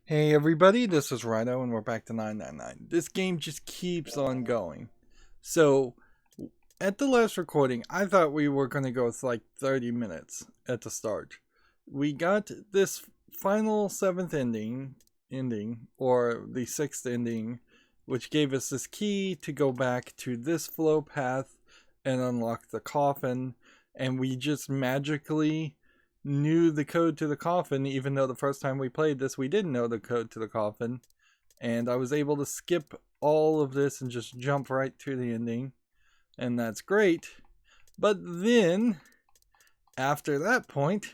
Hey everybody, this is Rydo and we're back to 999. This game just keeps on going. So, at the last recording, I thought we were going to go with like 30 minutes at the start. We got this final 7th ending, or the 6th ending, which gave us this key to go back to this flow path and unlock the coffin, and we just magically knew the code to the coffin, even though the first time we played this we didn't know the code to the coffin, and I was able to skip all of this and just jump right to the ending, and that's great. But then after that point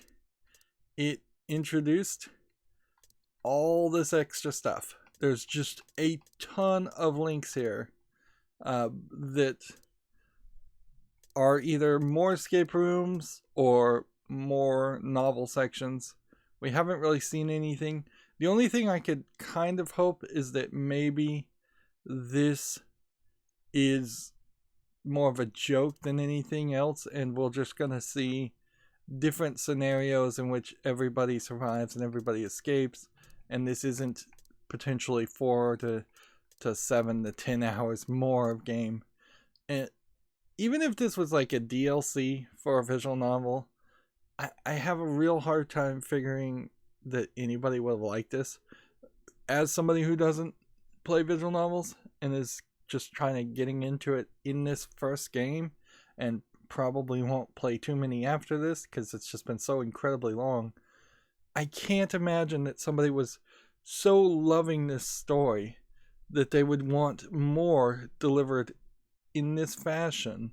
it introduced all this extra stuff. There's just a ton of links here that are either more escape rooms or more novel sections. We haven't really seen anything. The only thing I could kind of hope is that maybe this is more of a joke than anything else, and we're just gonna see different scenarios in which everybody survives and everybody escapes, and this isn't potentially 4 to 7 to 10 hours more of game. And even if this was like a DLC for a visual novel, I have a real hard time figuring that anybody would like this. As somebody who doesn't play visual novels and is just trying to getting into it in this first game, and probably won't play too many after this because it's just been so incredibly long, I can't imagine that somebody was so loving this story that they would want more delivered in this fashion.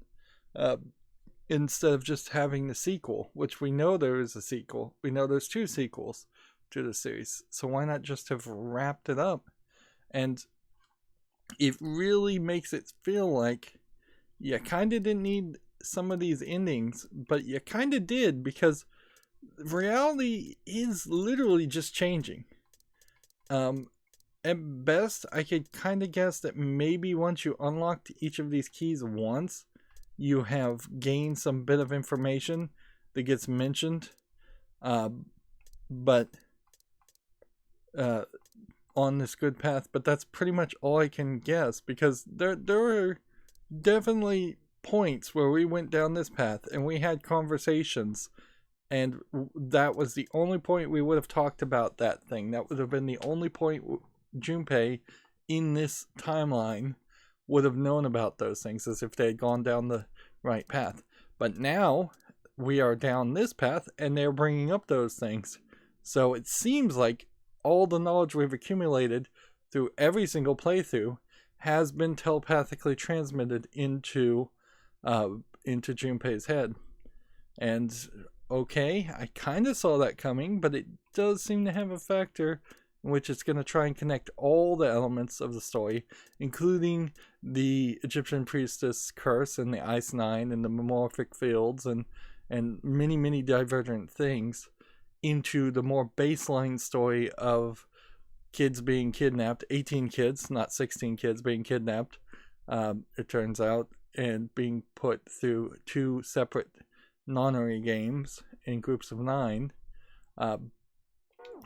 Instead of just having the sequel, which we know there is a sequel. We know there's 2 sequels to the series. So why not just have wrapped it up? And it really makes it feel like you kind of didn't need some of these endings, but you kind of did, because reality is literally just changing. At best, I could kind of guess that maybe once you unlocked each of these keys once, you have gained some bit of information that gets mentioned, but on this good path. But that's pretty much all I can guess, because there are definitely points where we went down this path and we had conversations, and that was the only point we would have talked about that thing. That would have been the only point Junpei in this timeline would have known about those things, as if they had gone down the right path. But now we are down this path and they're bringing up those things. So it seems like all the knowledge we've accumulated through every single playthrough has been telepathically transmitted into Junpei's head. And okay, I kind of saw that coming, but it does seem to have a factor in which it's going to try and connect all the elements of the story, including the Egyptian priestess curse and the Ice Nine and the metamorphic fields and many divergent things, into the more baseline story of kids being kidnapped, 18 kids, not 16 kids being kidnapped, it turns out, and being put through 2 separate Nonary games in groups of 9,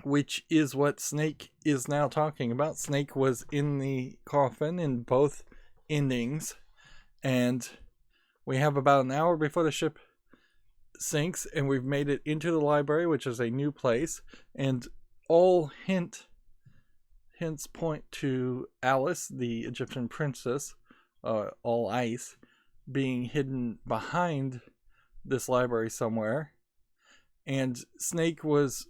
which is what Snake is now talking about. Snake was in the coffin in both endings, and we have about an hour before the ship sinks, and we've made it into the library, which is a new place, and all hints point to Alice, the Egyptian princess, all ice, being hidden behind this library somewhere. And Snake was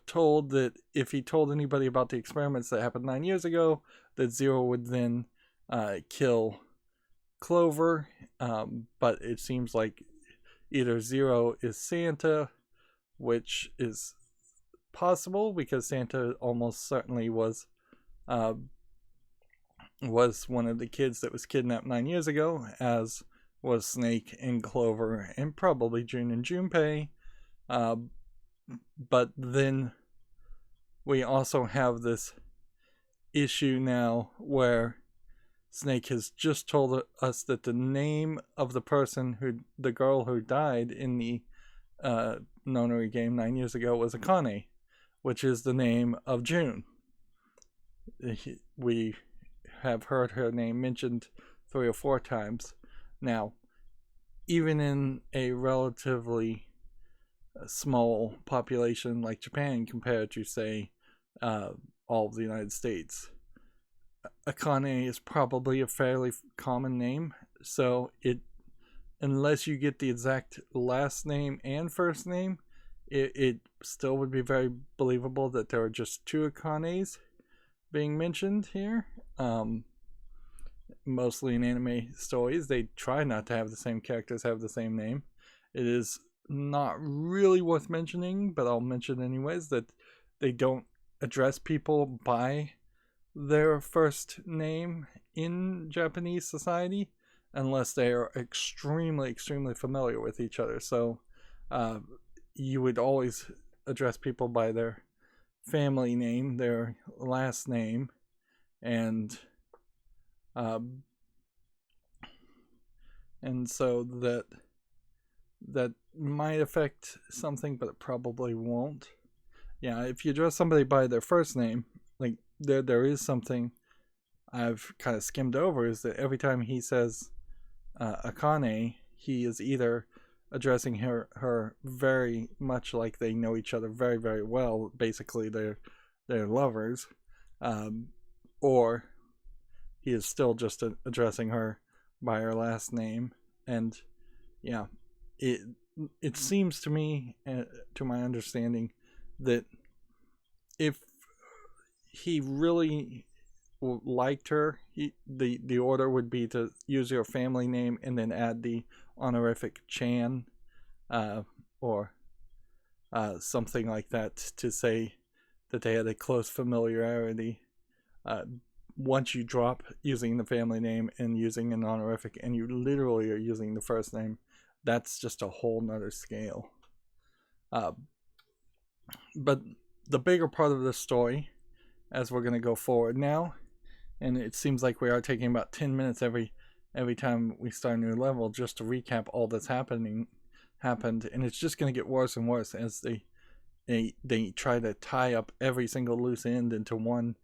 told that if he told anybody about the experiments that happened 9 years ago, that Zero would then kill Clover. But it seems like either Zero is Santa, which is possible because Santa almost certainly was one of the kids that was kidnapped 9 years ago, as was Snake and Clover and probably June and Junpei. But then we also have this issue now where Snake has just told us that the name of the girl who died in the Nonary game 9 years ago was Akane, which is the name of June. we have heard her name mentioned 3 or 4 times. Now, even in a relatively small population like Japan compared to, say, all of the United States, Akane is probably a fairly common name. So unless you get the exact last name and first name, it still would be very believable that there are just 2 Akanes being mentioned here. Mostly in anime stories, they try not to have the same characters have the same name. It is not really worth mentioning, but I'll mention anyways, that they don't address people by their first name in Japanese society unless they are extremely familiar with each other. So you would always address people by their family name, their last name, and so that might affect something, but it probably won't. Yeah, if you address somebody by their first name, like there is something I've kind of skimmed over, is that every time he says Akane, he is either addressing her very much like they know each other very well, basically they're lovers, or he is still just addressing her by her last name. And yeah, it seems to me, to my understanding, that if he really liked her, the order would be to use your family name and then add the honorific Chan, or something like that, to say that they had a close familiarity. Once you drop using the family name and using an honorific, and you literally are using the first name, that's just a whole nother scale. But the bigger part of the story, as we're going to go forward now, and it seems like we are taking about 10 minutes every time we start a new level just to recap all that's happened, and it's just going to get worse and worse as they try to tie up every single loose end into one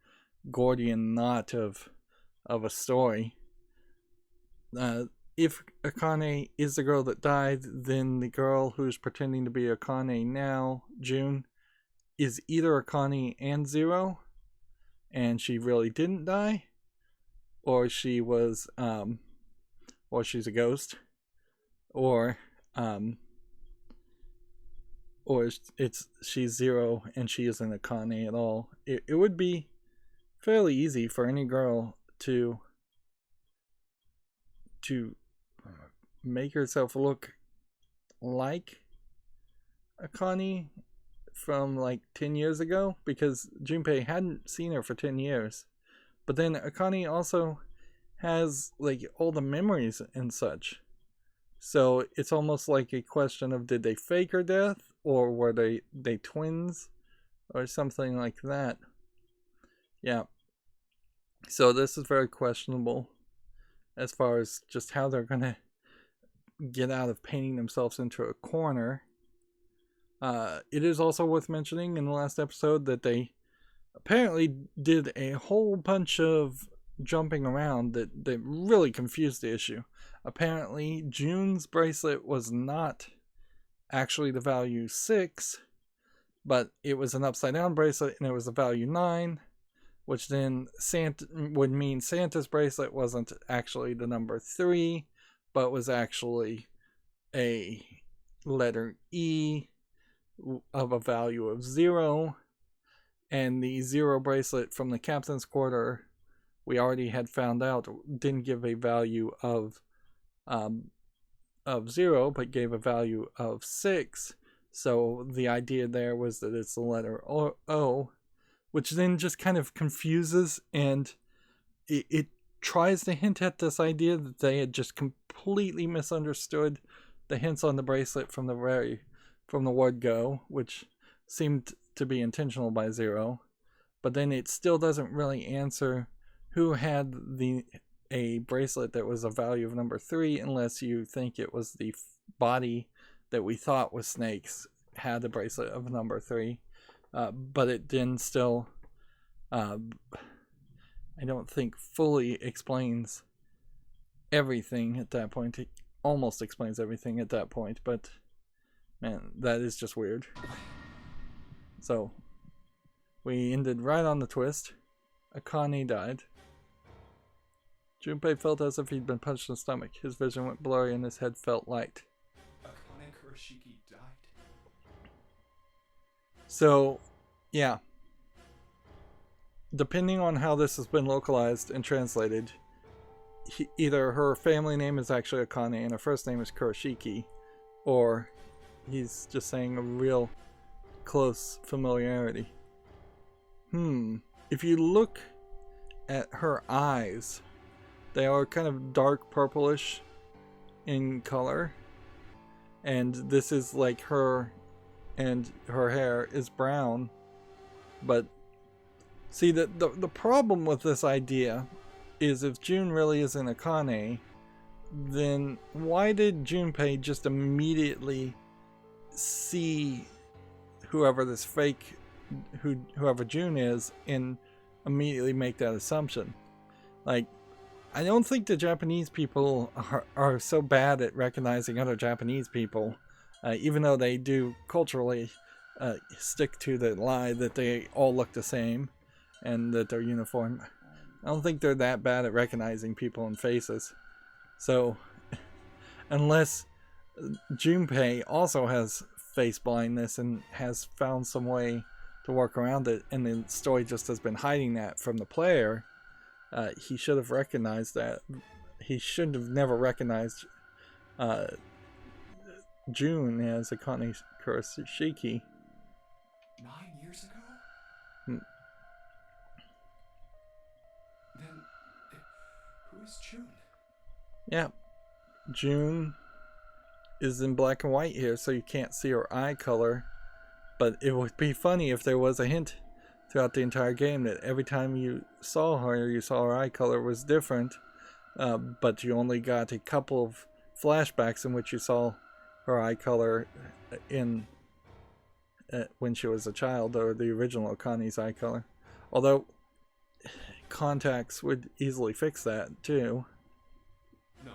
Gordian knot of a story. If Akane is the girl that died, then the girl who's pretending to be Akane now, June, is either Akane and Zero, and she really didn't die, or she was, or she's a ghost, or she's Zero and she isn't Akane at all. It would be fairly easy for any girl to make herself look like Akane from like 10 years ago, because Junpei hadn't seen her for 10 years. But then Akane also has like all the memories and such. So it's almost like a question of, did they fake her death, or were they twins or something like that? Yeah. So this is very questionable as far as just how they're going to get out of painting themselves into a corner. It is also worth mentioning in the last episode that they apparently did a whole bunch of jumping around that really confused the issue. Apparently, June's bracelet was not actually the value 6, but it was an upside down bracelet and it was the value 9, which then would mean Santa's bracelet wasn't actually the number 3, but was actually a letter E of a value of 0. And the 0 bracelet from the captain's quarter, we already had found out, didn't give a value of 0, but gave a value of 6. So the idea there was that it's the letter O, which then just kind of confuses, and it tries to hint at this idea that they had just completely misunderstood the hints on the bracelet from the word go, which seemed to be intentional by Zero. But then it still doesn't really answer who had a bracelet that was a value of number 3, unless you think it was the body that we thought was Snake's had a bracelet of number 3. But it then still I don't think fully explains everything at that point. It almost explains everything at that point, but man, that is just weird. So, we ended right on the twist. Akane died. Junpei felt as if he'd been punched in the stomach. His vision went blurry and his head felt light. Akane Kurashiki died? So, yeah. Depending on how this has been localized and translated, either her family name is actually Akane and her first name is Kurashiki, or he's just saying a real close familiarity. If you look at her eyes, they are kind of dark purplish in color, and this is like her, and her hair is brown. But see, the problem with this idea is if June really isn't Akane, then why did Junpei just immediately see whoever this fake, whoever June is, and immediately make that assumption? Like, I don't think the Japanese people are so bad at recognizing other Japanese people, even though they do culturally stick to the lie that they all look the same and that they're uniform. I don't think they're that bad at recognizing people and faces. So, unless Junpei also has face blindness and has found some way to work around it, and the story just has been hiding that from the player, he should have recognized that. He should have never recognized June as Akane Kurashiki. 9 years ago? Then, who is June? Yeah, June is in black and white here, so you can't see her eye color. But it would be funny if there was a hint throughout the entire game that every time you saw her eye color was different, but you only got a couple of flashbacks in which you saw her eye color in when she was a child, or the original Akane's eye color. Although contacts would easily fix that too. No.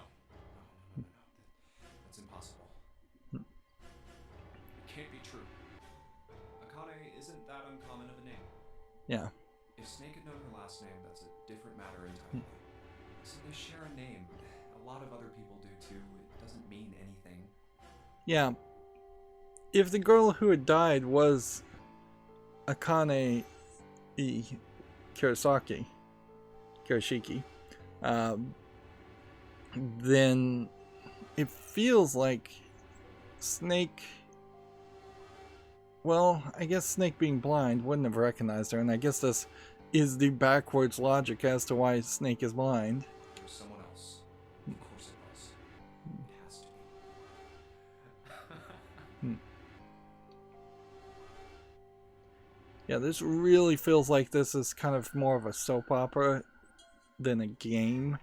That's impossible. It can't be true. Akane isn't that uncommon of a name. Yeah. If Snake had known her last name, that's a different matter entirely. So they share a name. A lot of other people do too. It doesn't mean anything. Yeah. If the girl who had died was Akane Kurashiki, then it feels like Snake, well, I guess Snake being blind wouldn't have recognized her, and I guess this is the backwards logic as to why Snake is blind. It was someone else. Of course it was. It has to be. Yeah, this really feels like this is kind of more of a soap opera than a game.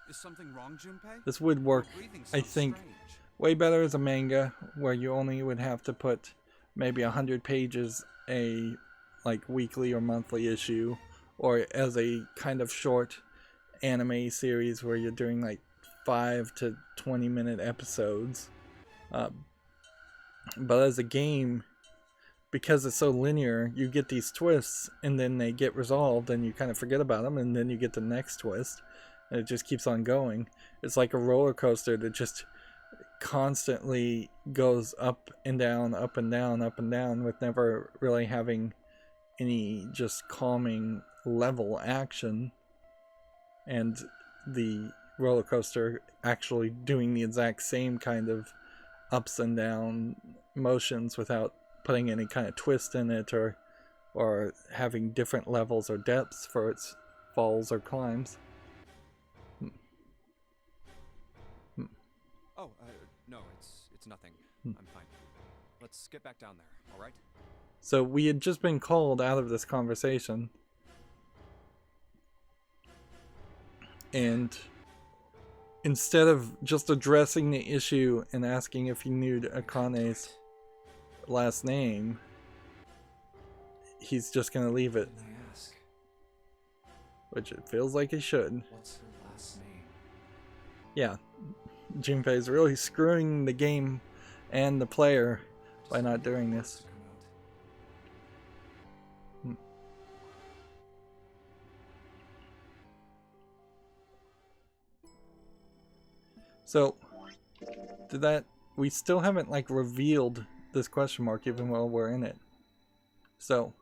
Is something wrong, Junpei? This would work, I think, Strange. way better as a manga, where you only would have to put maybe 100 pages a like weekly or monthly issue, or as a kind of short anime series where you're doing like 5 to 20 minute episodes. But as a game, because it's so linear, you get these twists and then they get resolved and you kind of forget about them, and then you get the next twist and it just keeps on going. It's like a roller coaster that just constantly goes up and down, up and down, up and down, with never really having any just calming level action, and the roller coaster actually doing the exact same kind of ups and down motions without putting any kind of twist in it, or having different levels or depths for its falls or climbs. Oh, no, it's nothing. I'm fine. Let's get back down there, all right? So we had just been called out of this conversation, and instead of just addressing the issue and asking if he knew Akane's last name, he's just gonna leave it. Didn't I ask? which it feels like it should. What's her last name? Yeah, Junpei's really screwing the game and the player by not doing this. So, we still haven't like revealed this question mark even while we're in it. So,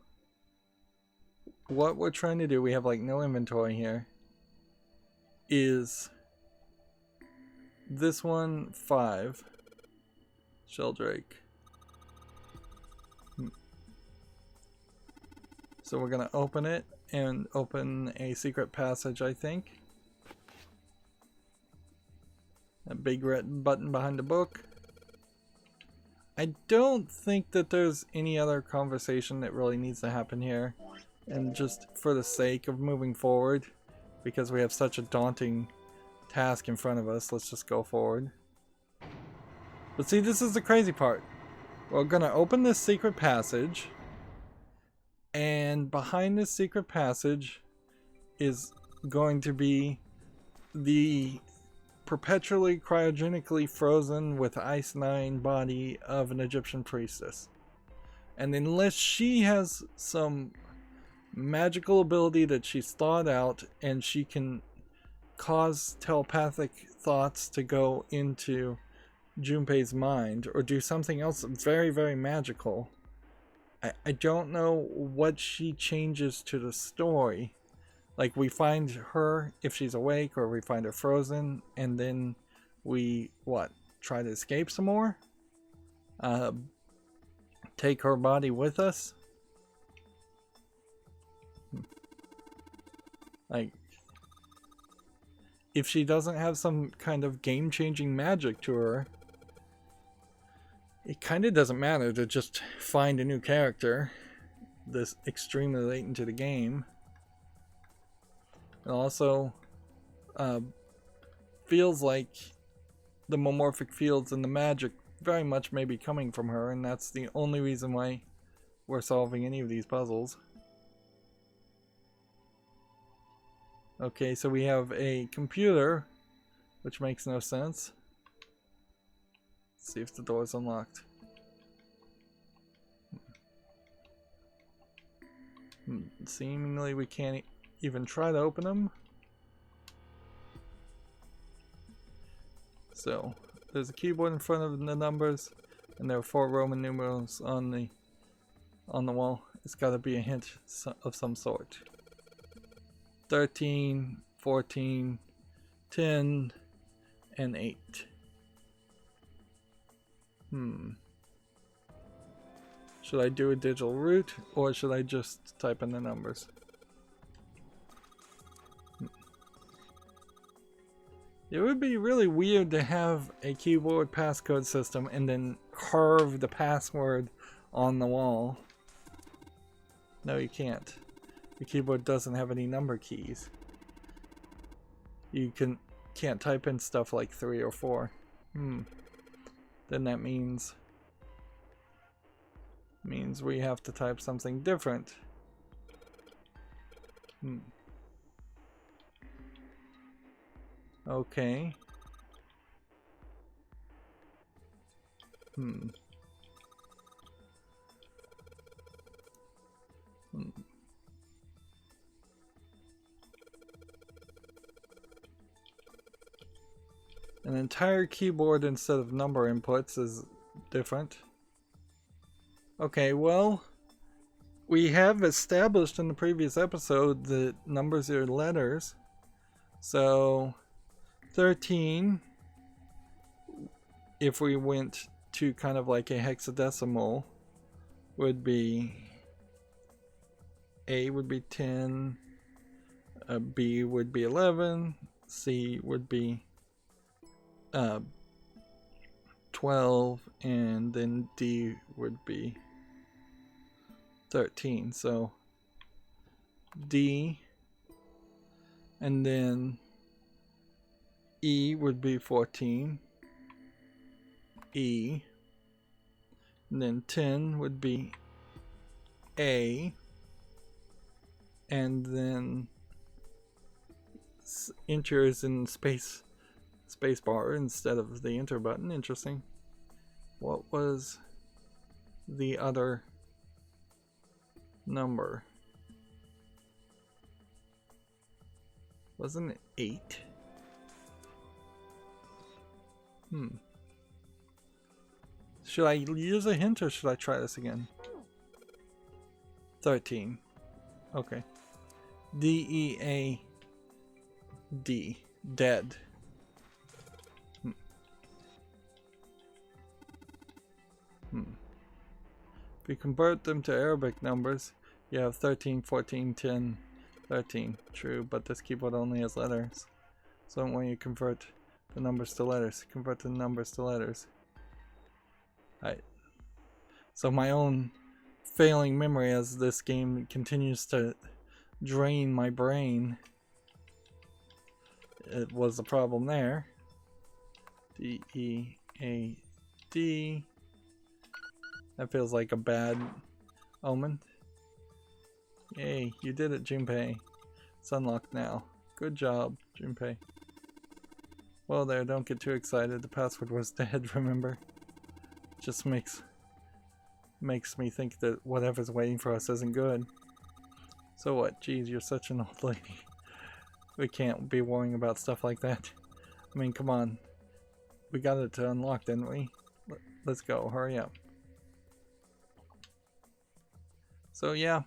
what we're trying to do, we have like no inventory here, is this one 5, Sheldrake. So we're gonna open it and open a secret passage, I think. A big red button behind the book. I don't think that there's any other conversation that really needs to happen here. And just for the sake of moving forward, because we have such a daunting task in front of us, let's just go forward. But see, this is the crazy part. We're gonna open this secret passage, and behind this secret passage is going to be the perpetually cryogenically frozen with Ice 9 body of an Egyptian priestess. And unless she has some magical ability that she's thought out and she can cause telepathic thoughts to go into Junpei's mind or do something else very, very magical, I don't know what she changes to the story. Like, we find her if she's awake, or we find her frozen, and then we, try to escape some more? Take her body with us? Like, if she doesn't have some kind of game-changing magic to her, it kind of doesn't matter to just find a new character this extremely late into the game. It also feels like the homomorphic fields and the magic very much may be coming from her, and that's the only reason why we're solving any of these puzzles. Okay, so we have a computer, which makes no sense. Let's see if the door is unlocked. Seemingly we can't even try to open them. So there's a keyboard in front of the numbers, and there are 4 Roman numerals on the wall. It's got to be a hint of some sort. 13, 14, 10, and 8. Should I do a digital root, or should I just type in the numbers? It would be really weird to have a keyboard passcode system and then carve the password on the wall. No, you can't. The keyboard doesn't have any number keys. You can't type in stuff like 3 or 4. Then that means we have to type something different. Okay. An entire keyboard instead of number inputs is different. Okay, well, we have established in the previous episode that numbers are letters. So 13, if we went to kind of like a hexadecimal, would be A would be 10, B would be 11, C would be 12, and then D would be 13. So D, and then E would be 14, E, and then 10 would be A, and then enter is in space bar instead of the enter button. Interesting. What was the other number? Wasn't it 8? Should I use a hint or should I try this again? 13. Okay. D-E-A-D. Dead. If you convert them to Arabic numbers, you have 13, 14, 10, 13. True, but this keyboard only has letters. So when you convert the numbers to letters, convert the numbers to letters. Alright. So my own failing memory as this game continues to drain my brain. It was a problem there. D-E-A-D. That feels like a bad omen. Yay, you did it, Junpei. It's unlocked now. Good job, Junpei. Well there, don't get too excited. The password was dead, remember? Just makes me think that whatever's waiting for us isn't good. So what? Geez, you're such an old lady. We can't be worrying about stuff like that. I mean, come on. We got it to unlock, didn't we? Let's go. Hurry up. So yeah.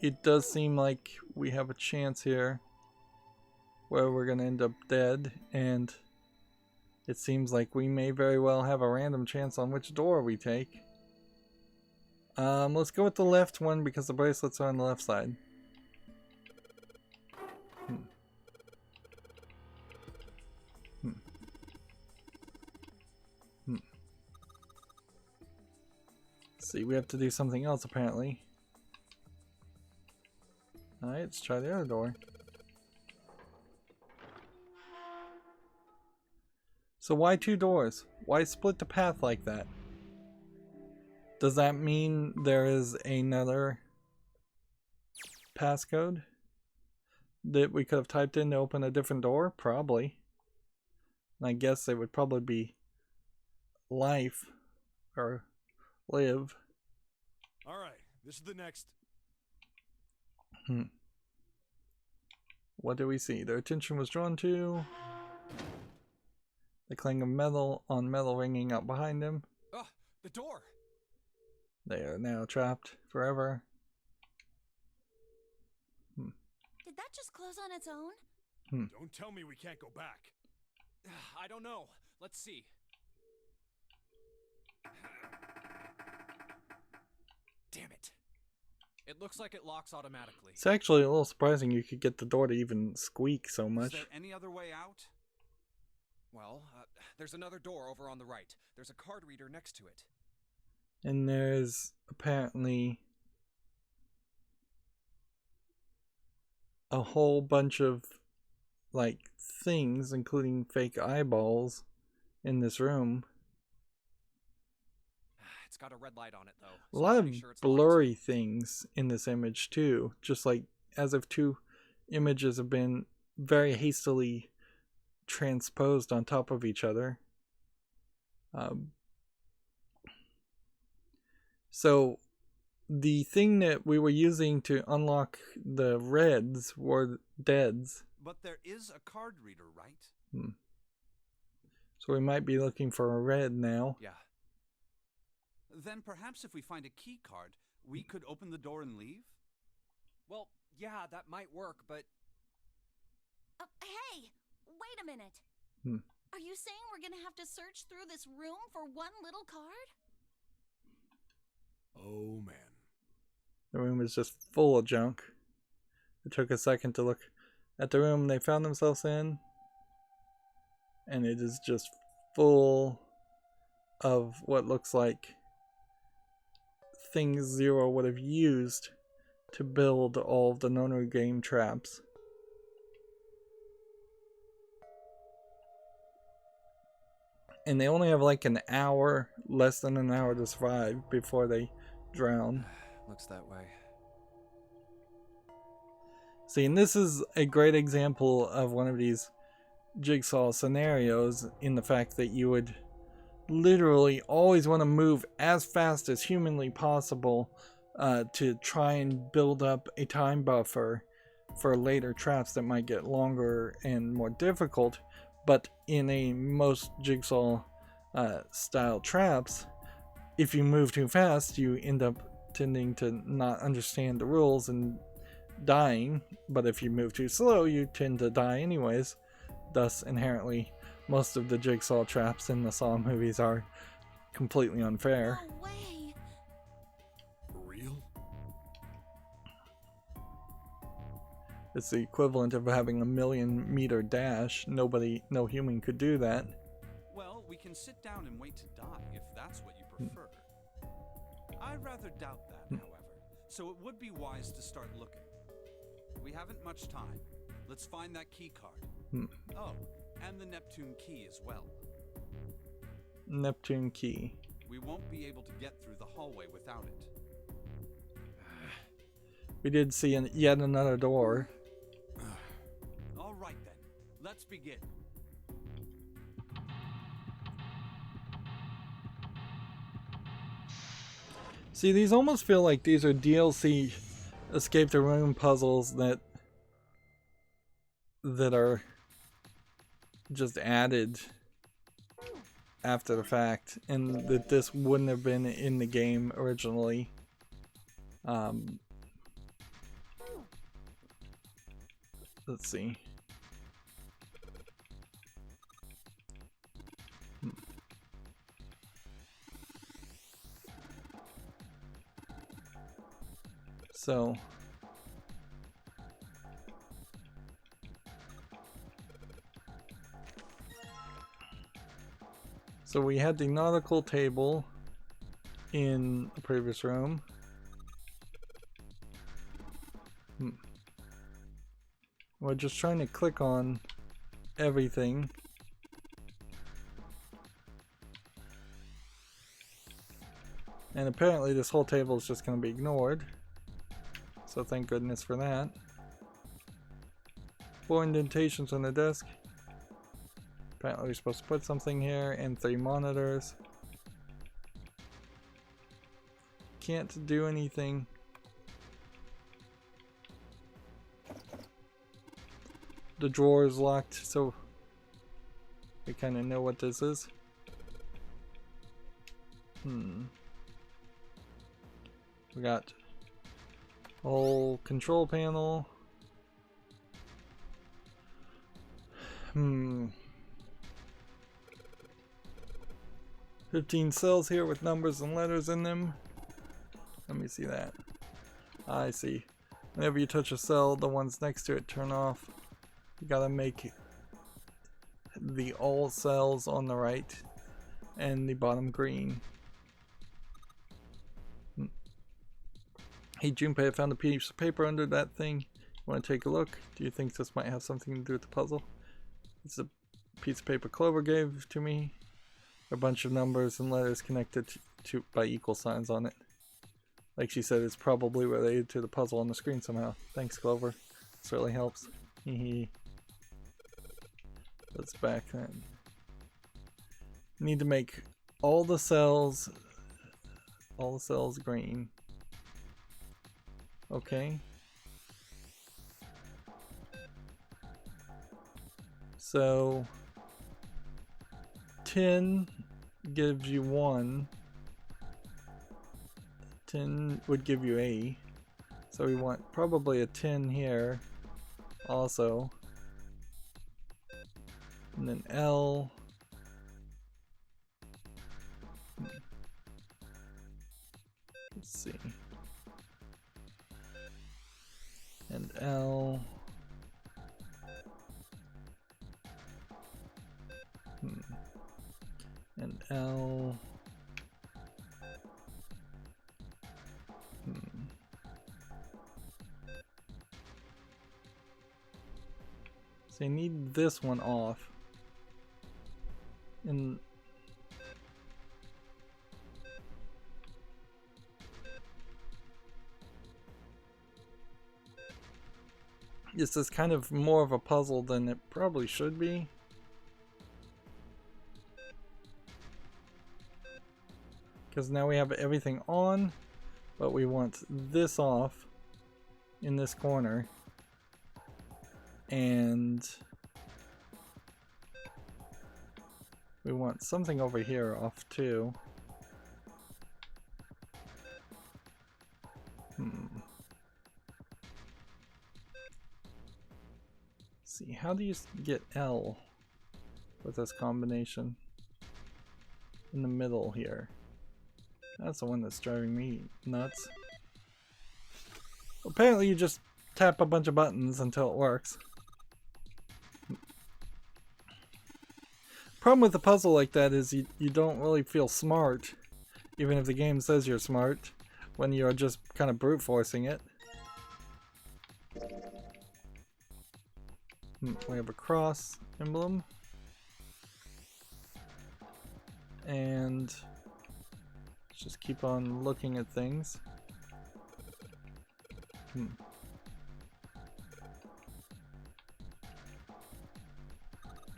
It does seem like we have a chance here where we're gonna end up dead, and it seems like we may very well have a random chance on which door we take. Let's go with the left one because the bracelets are on the left side. See, we have to do something else apparently. Alright, let's try the other door. So why 2 doors? Why split the path like that? Does that mean there is another passcode that we could have typed in to open a different door? Probably. And I guess it would probably be life or live. Alright, this is the next. What do we see? Their attention was drawn to the clang of metal on metal ringing out behind them. Oh, the door! They are now trapped forever. Did that just close on its own? Don't tell me we can't go back. I don't know. Let's see. Damn it. It looks like it locks automatically. It's actually a little surprising you could get the door to even squeak so much. Is there any other way out? Well, there's another door over on the right. There's a card reader next to it. And there's apparently a whole bunch of like things, including fake eyeballs, in this room. It's got a red light on it though. A lot of blurry things in this image too, just like as if 2 images have been very hastily transposed on top of each other. So the thing that we were using to unlock the reds were deads. But there is a card reader, right? So we might be looking for a red now. Yeah. Then perhaps if we find a key card, we could open the door and leave? Well, yeah, that might work, but... Hey! Wait a minute! Are you saying we're gonna have to search through this room for one little card? Oh, man. The room is just full of junk. It took a second to look at the room they found themselves in, and it is just full of what looks like things Zero would have used to build all of the Nonary Game traps. And they only have like an hour, less than an hour to survive before they drown. Looks that way. See, and this is a great example of one of these jigsaw scenarios in the fact that you would literally always want to move as fast as humanly possible to try and build up a time buffer for later traps that might get longer and more difficult. But in a most jigsaw style traps, if you move too fast, you end up tending to not understand the rules and dying. But if you move too slow, you tend to die anyways. Thus, inherently, most of the jigsaw traps in the Saw movies are completely unfair. No way. For real? It's the equivalent of having a 1,000,000-meter dash. No human could do that. Well, we can sit down and wait to die if that's what you prefer. I'd rather doubt that, however, so it would be wise to start looking. We haven't much time. Let's find that key card. Oh, and the Neptune key as well. Neptune key. We won't be able to get through the hallway without it. We did see yet another door. All right then, let's begin. See, these almost feel like these are DLC escape the room puzzles that are just added after the fact, and that this wouldn't have been in the game originally. Let's see. So we had the nautical table in the previous room. We're just trying to click on everything. And apparently this whole table is just going to be ignored. So thank goodness for that. 4 indentations on the desk. Apparently we're supposed to put something here, and 3 monitors. Can't do anything. The drawer is locked, so we kind of know what this is. We got a whole control panel. 15 cells here with numbers and letters in them. Let me see that. I see. Whenever you touch a cell, the ones next to it turn off. You gotta make the all cells on the right and the bottom green. Hey Junpei, I found a piece of paper under that thing. You want to take a look? Do you think this might have something to do with the puzzle? It's a piece of paper Clover gave to me. A bunch of numbers and letters connected to by equal signs on it. Like she said, it's probably related to the puzzle on the screen somehow. Thanks, Clover. Certainly helps. Hehe. Let's back then. Need to make all the cells green. Okay. So 10 gives you 1. 10 would give you A. So we want probably a 10 here also. And then L. Let's see. And L. And L. So I need this one off. And This is kind of more of a puzzle than it probably should be. Because now we have everything on, but we want this off in this corner. And we want something over here off too. See, how do you get L with this combination? In the middle here. That's the one that's driving me nuts. Apparently you just tap a bunch of buttons until it works. Problem with a puzzle like that is you don't really feel smart, even if the game says you're smart, when you're just kind of brute forcing it. We have a cross emblem. And let's just keep on looking at things.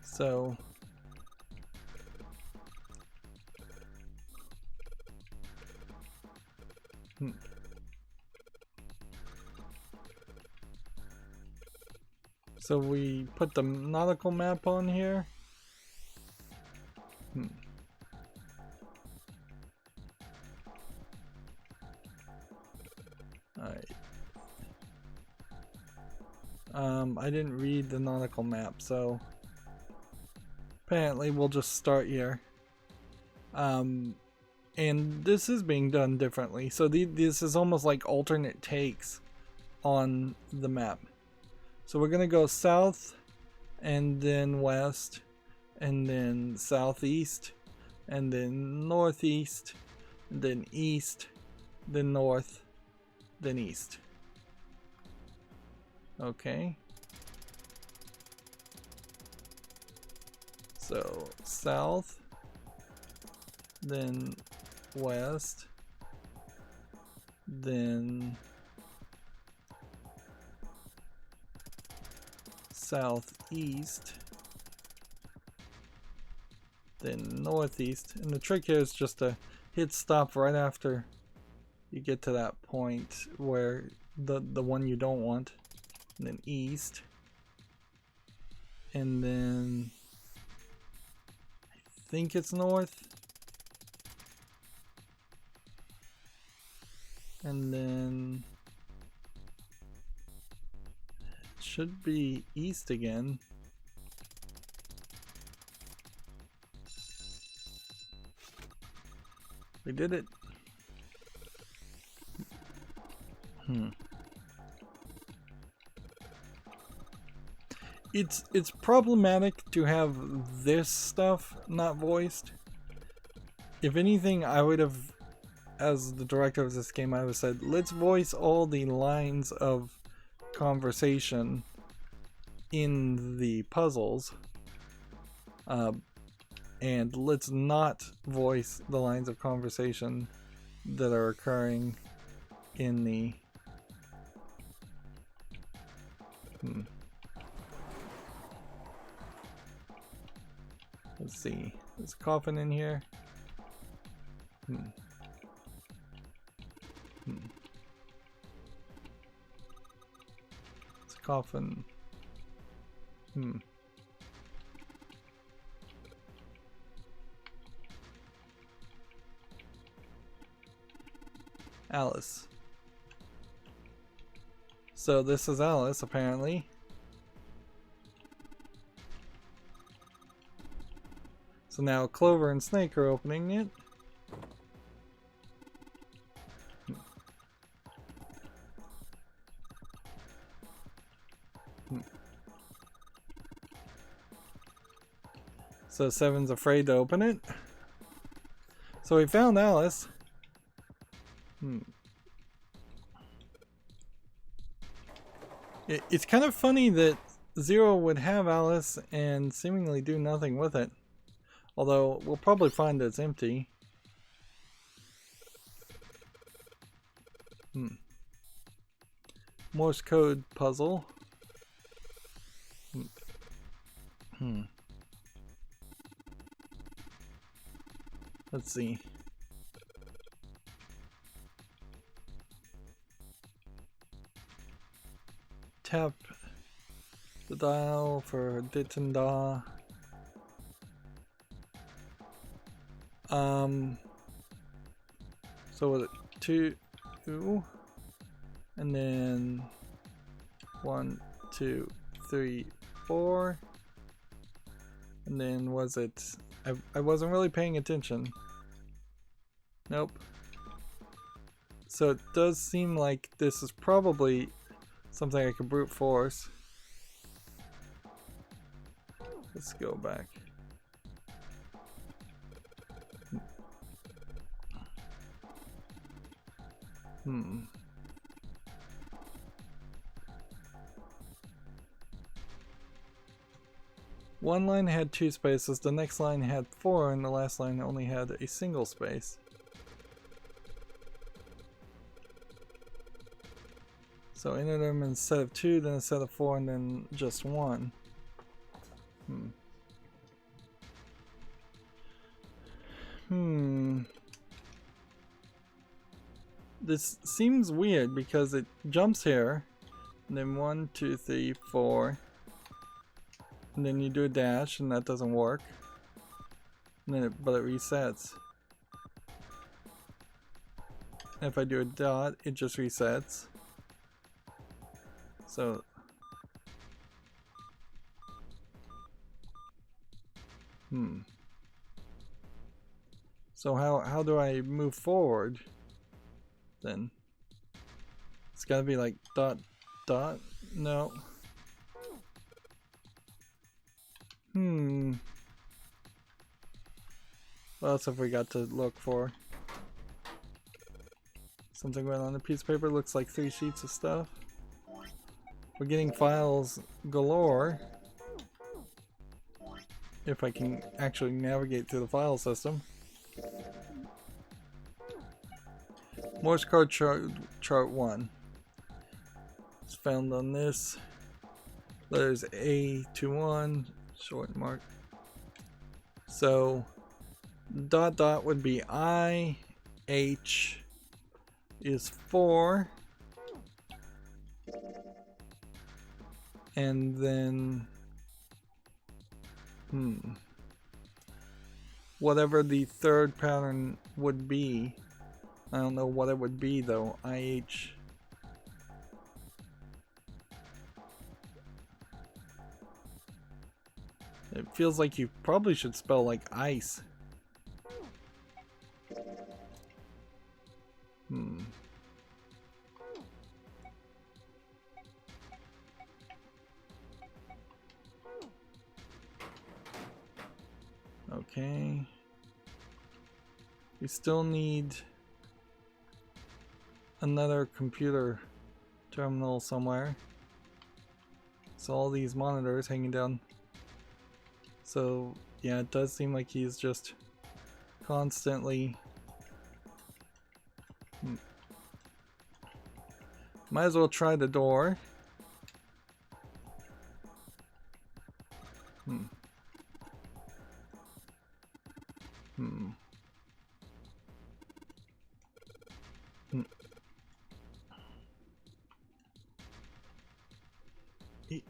So so we put the nautical map on here. Alright. I didn't read the nautical map, so apparently we'll just start here. And this is being done differently, so this is almost like alternate takes on the map. So we're gonna go south, and then west, and then southeast, and then northeast, and then east, then north, then east. Okay. So south, then west, then southeast, then northeast. And the trick here is just to hit stop right after you get to that point where the one you don't want. And then east, and then I think it's north, and then it should be east again. We did it. It's problematic to have this stuff not voiced. If anything, I would have, as the director of this game, I would have said, let's voice all the lines of conversation in the puzzles, and let's not voice the lines of conversation that are occurring in the Let's see. There's a coffin in here. It's a coffin. Alice. So this is Alice, apparently. So now Clover and Snake are opening it. So Seven's afraid to open it. So we found Alice. It's kind of funny that Zero would have Alice and seemingly do nothing with it. Although we'll probably find it's empty. Morse code puzzle. Let's see. Tap the dial for dit and da. So with 2, and then 1, 2, 3, 4, and then was it? I wasn't really paying attention. Nope. So it does seem like this is probably something I can brute force. Let's go back. One line had 2 spaces, the next line had 4, and the last line only had a single space. So enter them instead of 2, then instead of 4, and then just 1. This seems weird because it jumps here, and then 1, 2, 3, 4, and then you do a dash, and that doesn't work. And then but it resets. And if I do a dot, it just resets. So So how do I move forward then? It's gotta be like dot dot? No. What else have we got to look for? Something went on a piece of paper, looks like 3 sheets of stuff. We're getting files galore. If I can actually navigate through the file system. Morse code chart 1. It's found on this. Letters A to 1, short mark. So dot dot would be I, H is 4, and then whatever the third pattern would be. I don't know what it would be though. IH. It feels like you probably should spell like ice. Okay. We still need another computer terminal somewhere. So all these monitors hanging down. So yeah, it does seem like he's just constantly might as well try the door.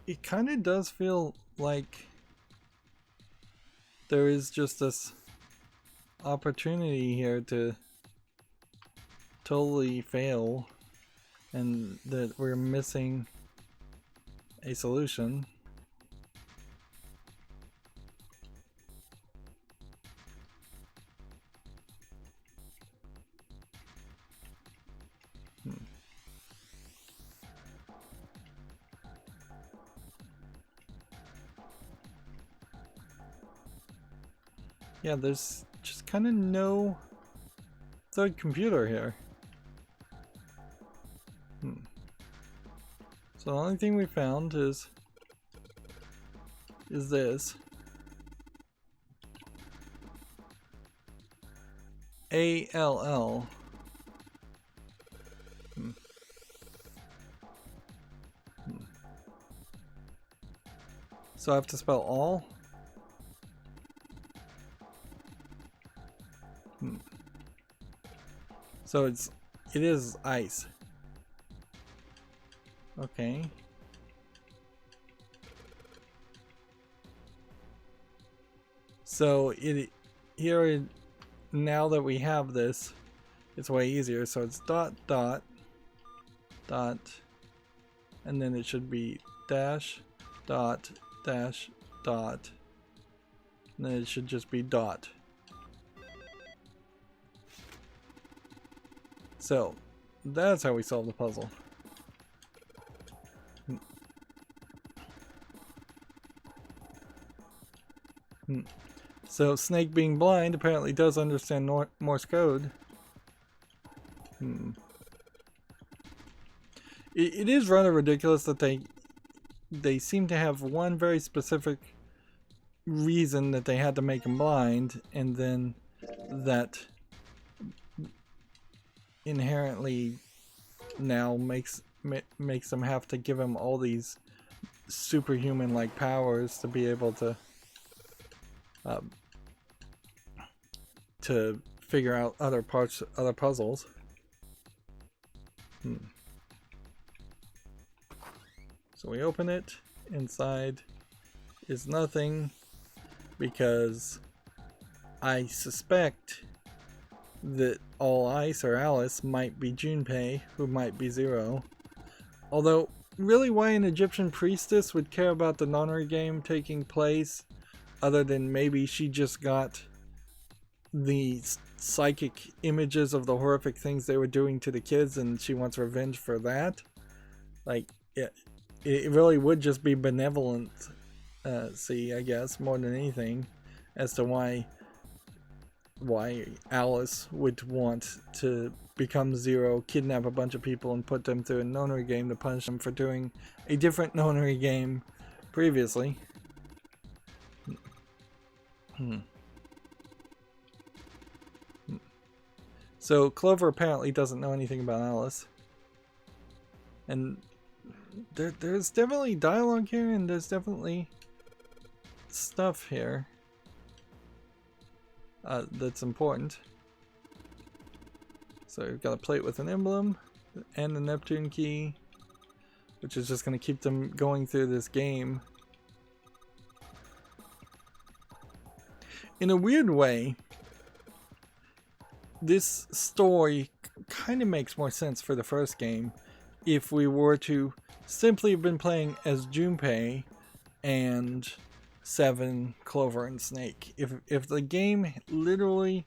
It kind of does feel like there is just this opportunity here to totally fail and that we're missing a solution. Yeah, there's just kind of no third computer here. So the only thing we found is this. ALL. So I have to spell all. So it is ice. Okay. So here, now that we have this, it's way easier. So it's dot dot dot, and then it should be dash dot dash dot, and then it should just be dot. So that's how we solve the puzzle. So Snake, being blind, apparently does understand Morse code. It is rather ridiculous that they seem to have one very specific reason that they had to make him blind, and then that inherently now makes them have to give him all these superhuman like powers to be able to figure out other puzzles. So we open it. Inside is nothing, because I suspect that all ice or Alice might be Junpei, who might be Zero. Although, really, why an Egyptian priestess would care about the Nonary game taking place, other than maybe she just got the psychic images of the horrific things they were doing to the kids and she wants revenge for that? Like, it really would just be benevolent, I guess, more than anything, as to why Alice would want to become Zero, kidnap a bunch of people, and put them through a Nonary game to punish them for doing a different Nonary game previously. So Clover apparently doesn't know anything about Alice. And there's definitely dialogue here, and there's definitely stuff here that's important. So we've got a plate with an emblem and the Neptune key, which is just going to keep them going through this game. In a weird way, this story kind of makes more sense for the first game if we were to simply have been playing as Junpei and Seven, Clover, and Snake. If the game literally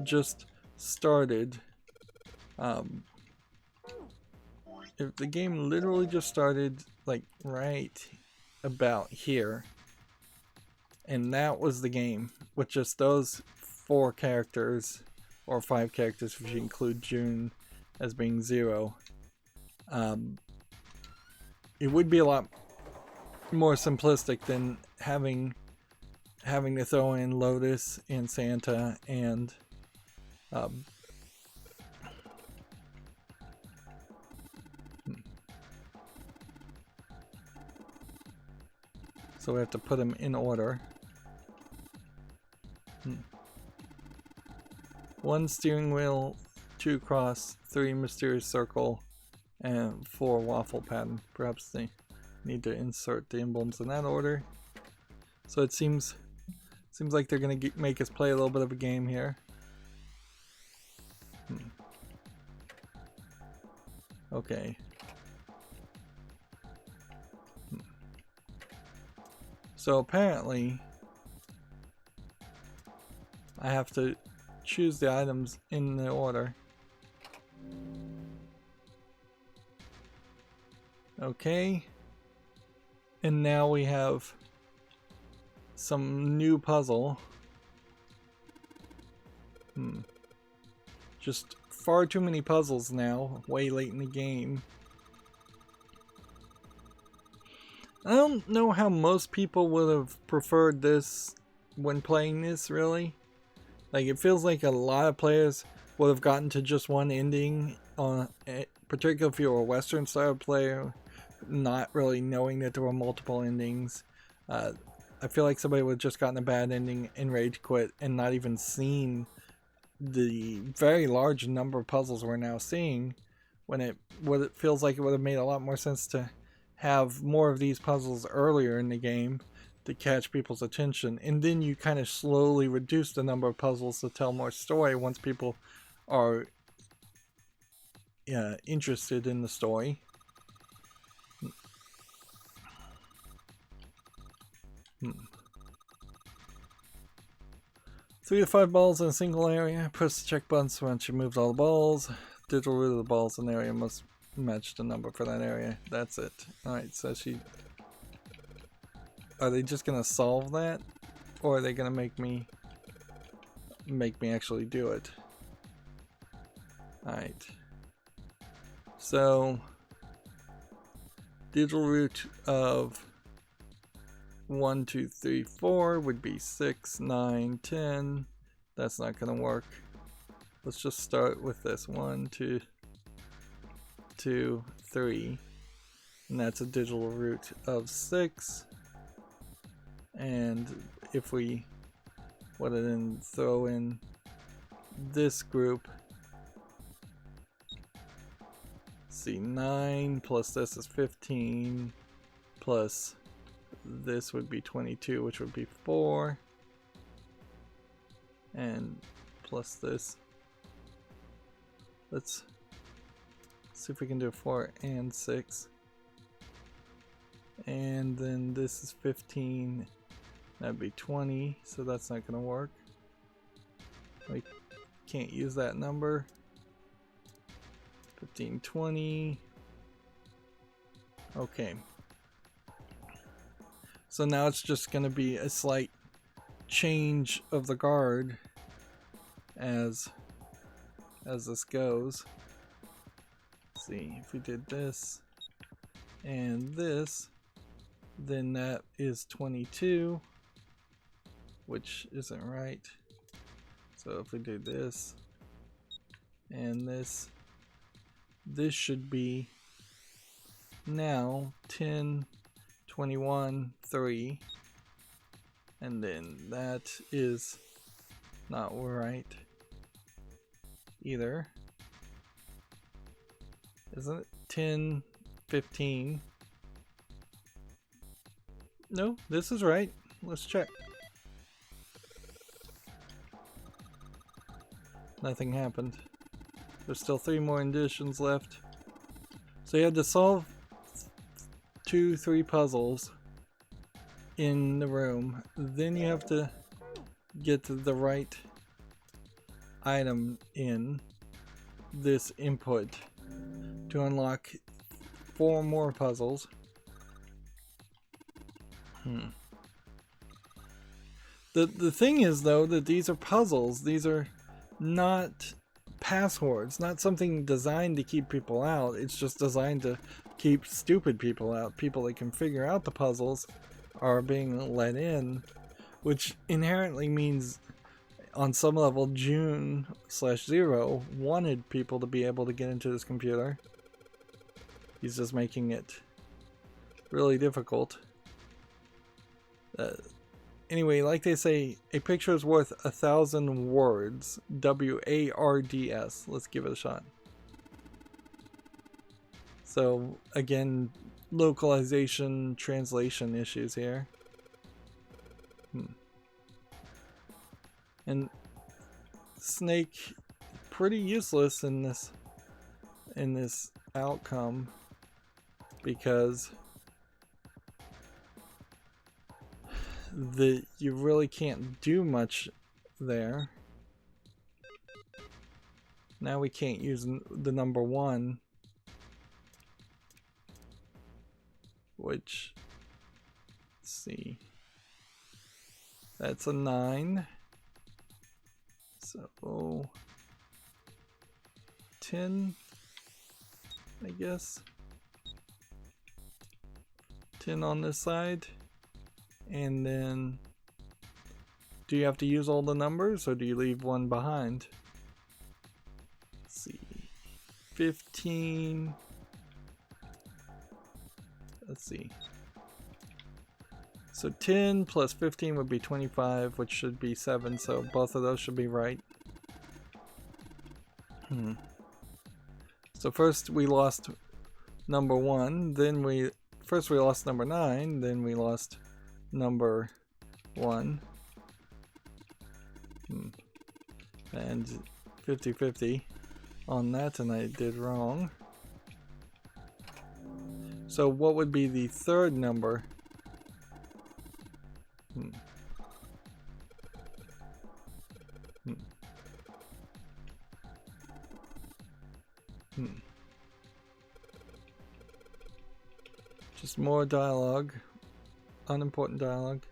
just started, like right about here, and that was the game with just those 4 characters, or 5 characters if you include June as being Zero, it would be a lot more simplistic than having to throw in Lotus and Santa and so we have to put them in order. 1 steering wheel, 2 cross, 3 mysterious circle, and 4 waffle pattern. Perhaps they need to insert the emblems in that order. So it seems like they're gonna make us play a little bit of a game here. Okay. So apparently I have to choose the items in the order. Okay. And now we have some new puzzle. Just far too many puzzles now, way late in the game. I don't know how most people would have preferred this when playing this, really. Like, it feels like a lot of players would have gotten to just one ending, particularly if you're a Western style player, not really knowing that there were multiple endings. I feel like somebody would have just gotten a bad ending and rage quit and not even seen the very large number of puzzles we're now seeing, when it feels like it would have made a lot more sense to have more of these puzzles earlier in the game to catch people's attention, and then you kind of slowly reduce the number of puzzles to tell more story once people are interested in the story. 3 to 5 balls in a single area. Press the check button once you moved all the balls. Digital root of the balls in the area must match the number for that area. That's it. Alright, so are they just gonna solve that? Or are they gonna make me actually do it? Alright. So digital root of 1, 2, 3, 4 would be 6, 9, 10. That's not gonna work. Let's just start with this. 1, 2, 2, 3. And that's a digital root of 6. And if we want to then throw in this group, see, 9 plus this is 15, plus this would be 22, which would be 4, and plus this. Let's see if we can do 4 and 6. And then this is 15, that'd be 20, so that's not gonna work. We can't use that number. 15, 20. Okay. So now it's just going to be a slight change of the guard as this goes. Let's see, if we did this and this, then that is 22, which isn't right. So if we do this and this should be now 10, 21, 3, and then that is not right either, isn't it? 10, 15. No, this is right. Let's check. Nothing happened. There's still 3 more additions left. So you had to solve 2, 3 puzzles in the room. Then you have to get the right item in this input to unlock 4 more puzzles. The thing is, though, that these are puzzles. These are not passwords, not something designed to keep people out. It's just designed to keep stupid people out. People that can figure out the puzzles are being let in, which inherently means on some level June/Zero wanted people to be able to get into this computer. He's just making it really difficult. Anyway, like they say, a picture is worth 1,000 words. WARDS. Let's give it a shot. So, again, localization, translation issues here. And Snake, pretty useless in this outcome, because you really can't do much there. Now we can't use the number 1, which, let's see, that's a 9, so 10, I guess, 10 on this side. And then, do you have to use all the numbers, or do you leave one behind? Let's see, 15, let's see, So 10 plus 15 would be 25, which should be 7, so both of those should be right. So first we lost number 1, then we lost number 9, then we lost number 1. And 50-50 on that, and I did wrong. So what would be the third number? Just more dialogue. Unimportant dialogue.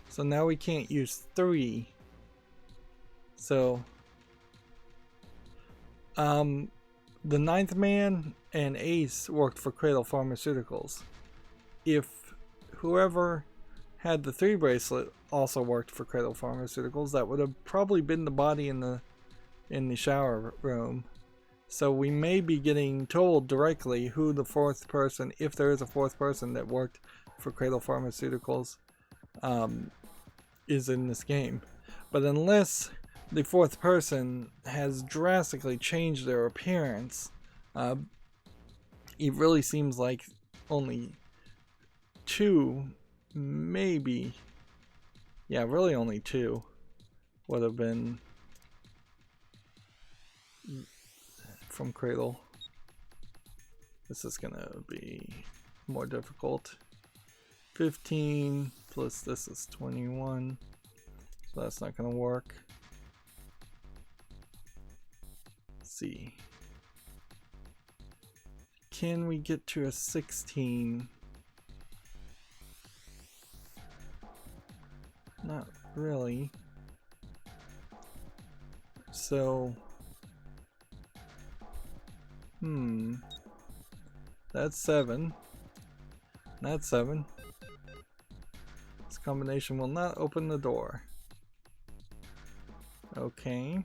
So now we can't use 3. So the 9th man and Ace worked for Cradle Pharmaceuticals. If whoever had the 3 bracelet also worked for Cradle Pharmaceuticals, that would have probably been the body in the shower room. So we may be getting told directly who the 4th person, if there is a 4th person that worked for Cradle Pharmaceuticals, is in this game. But unless the 4th person has drastically changed their appearance, it really seems like only 2, maybe, yeah, really only 2 would have been from Cradle. This is gonna be more difficult. 15 plus this is 21, so that's not gonna work. Let's see. Can we get to a 16? Not really. So that's 7. That's 7. This combination will not open the door. Okay.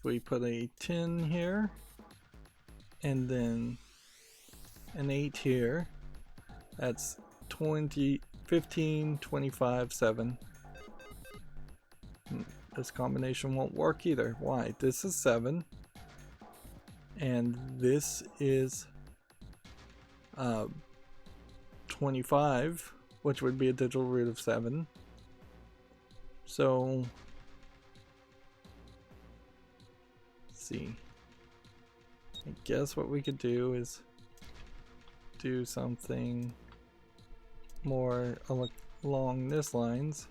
We put a 10 here, and then an 8 here. That's 20, 15, 25, 7. This combination won't work either. Why? This is 7. And this is 25, which would be a digital root of 7. So, let's see. I guess what we could do is do something more along this lines.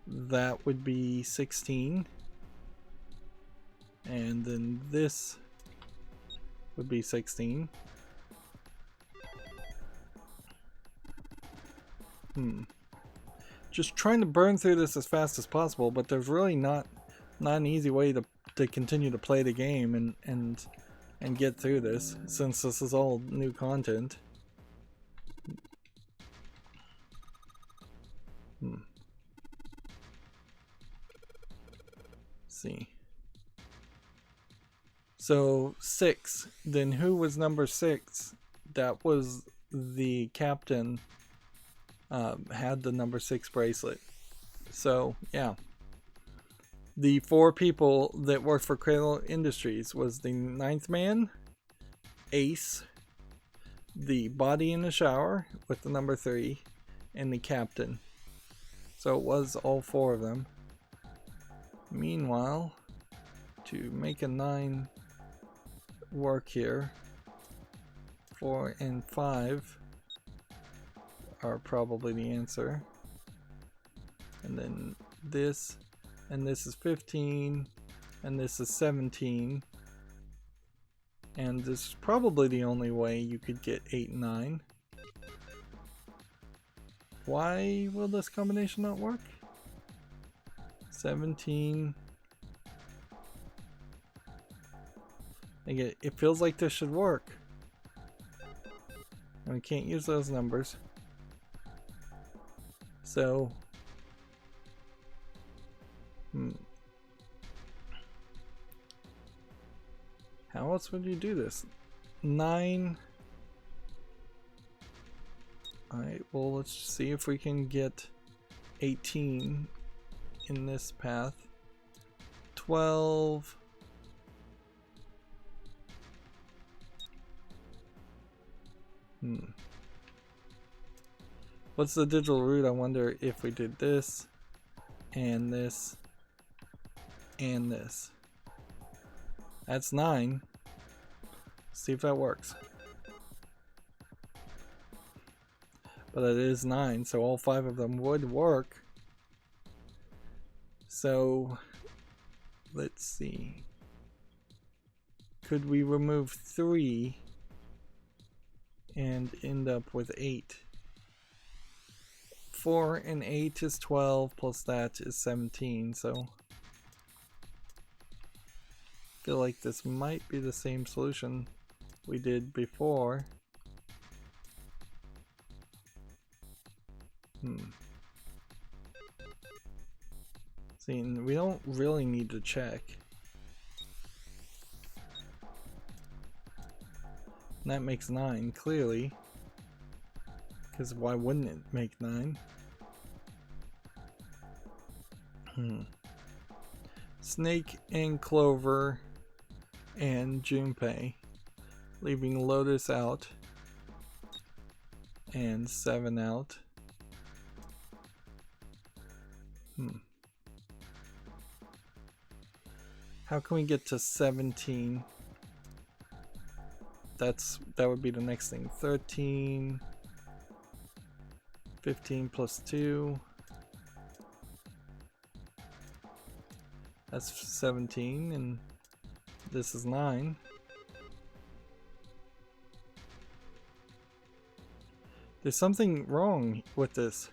That would be 16. And then this would be 16. Just trying to burn through this as fast as possible, but there's really not an easy way to continue to play the game and get through this, since this is all new content. See. So 6. Then who was number 6? That was the captain. Had the number 6 bracelet. So yeah, the 4 people that worked for Cradle Industries was the 9th man, Ace, the body in the shower with the number 3, and the captain. So it was all 4 of them. Meanwhile, to make a 9 work here, 4 and 5 are probably the answer. And then this, and this is 15, and this is 17. And this is probably the only way you could get 8 and 9. Why will this combination not work? 17. Again, it feels like this should work. And we can't use those numbers. So, how else would you do this? 9 Alright, well, let's see if we can get 18 in this path. 12. What's the digital root? I wonder if we did this, and this, and this. That's 9. See if that works. But it is 9, so all 5 of them would work. So, let's see. Could we remove 3 and end up with 8? 4 and 8 is 12, plus that is 17, so I feel like this might be the same solution we did before. See, we don't really need to check. And that makes 9, clearly. Because why wouldn't it make 9? Snake and Clover and Junpei. Leaving Lotus out. And 7 out. How can we get to 17? That would be the next thing. 13, 15 plus 2. That's 17, and this is 9. There's something wrong with this,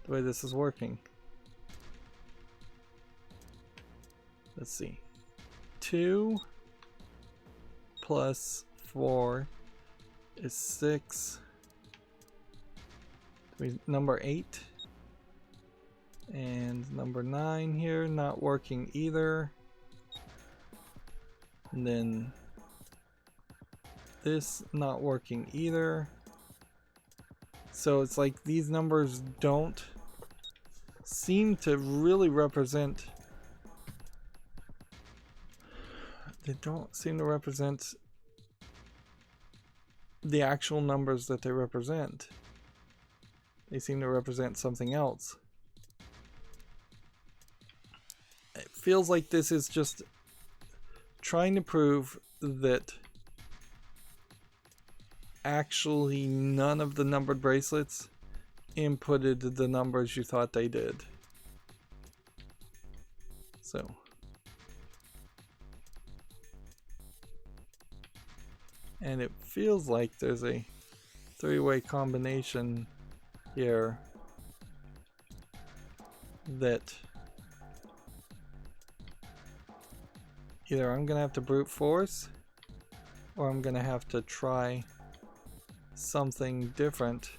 the way this is working. Let's see. 2 plus 4 is 6. Number 8. And number 9 here, not working either. And then this not working either. So it's like these numbers don't seem to really represent. They don't seem to represent the actual numbers that they represent. They seem to represent something else. It feels like this is just trying to prove that actually none of the numbered bracelets inputted the numbers you thought they did. So and it feels like there's a 3-way combination here that either I'm gonna have to brute force or I'm gonna have to try something different,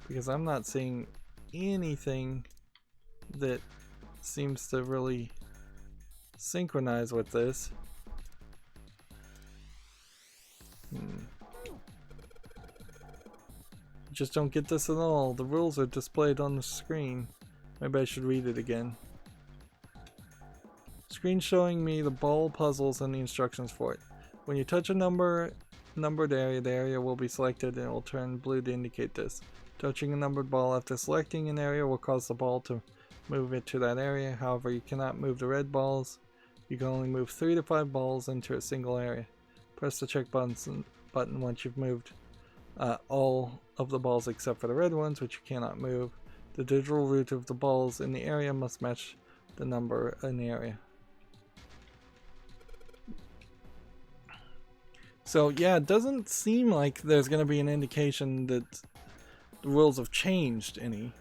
because I'm not seeing anything that seems to really synchronize with this. Just don't get this at all. The rules are displayed on the screen. Maybe I should read it again. Screen showing me the ball puzzles and the instructions for it. When you touch a numbered area, the area will be selected and it will turn blue to indicate this. Touching a numbered ball after selecting an area will cause the ball to move it to that area. However, you cannot move the red balls. You can only move 3 to 5 balls into a single area. Press the check button once you've moved all of the balls except for the red ones, which you cannot move. The digital root of the balls in the area must match the number in the area. So yeah, it doesn't seem like there's going to be an indication that the rules have changed any.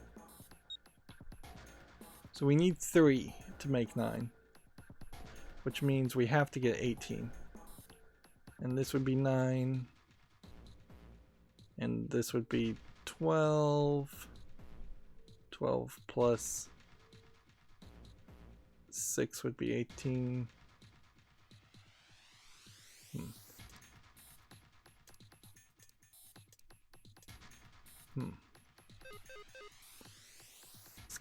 So we need 3 to make 9, which means we have to get 18. And this would be 9. And this would be 12. 12 plus 6 would be 18.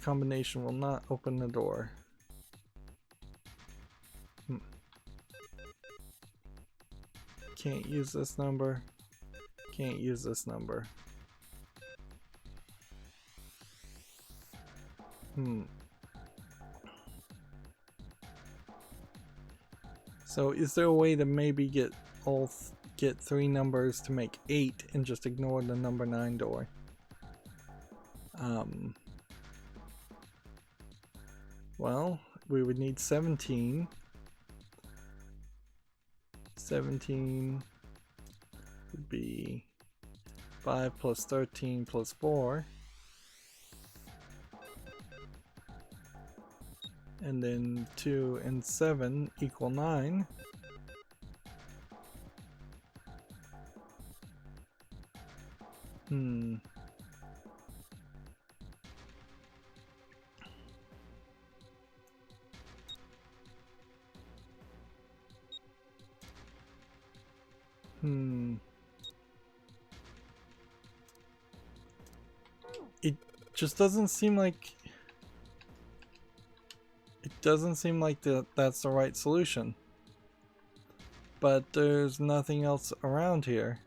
combination will not open the door. Can't use this number. Can't use this number. So is there a way to maybe get get 3 numbers to make 8 and just ignore the number 9 door? Well, we would need 17. 17 would be 5 plus 13 plus 4. And then 2 and 7 equal 9. It just doesn't seem like that's the right solution. But there's nothing else around here.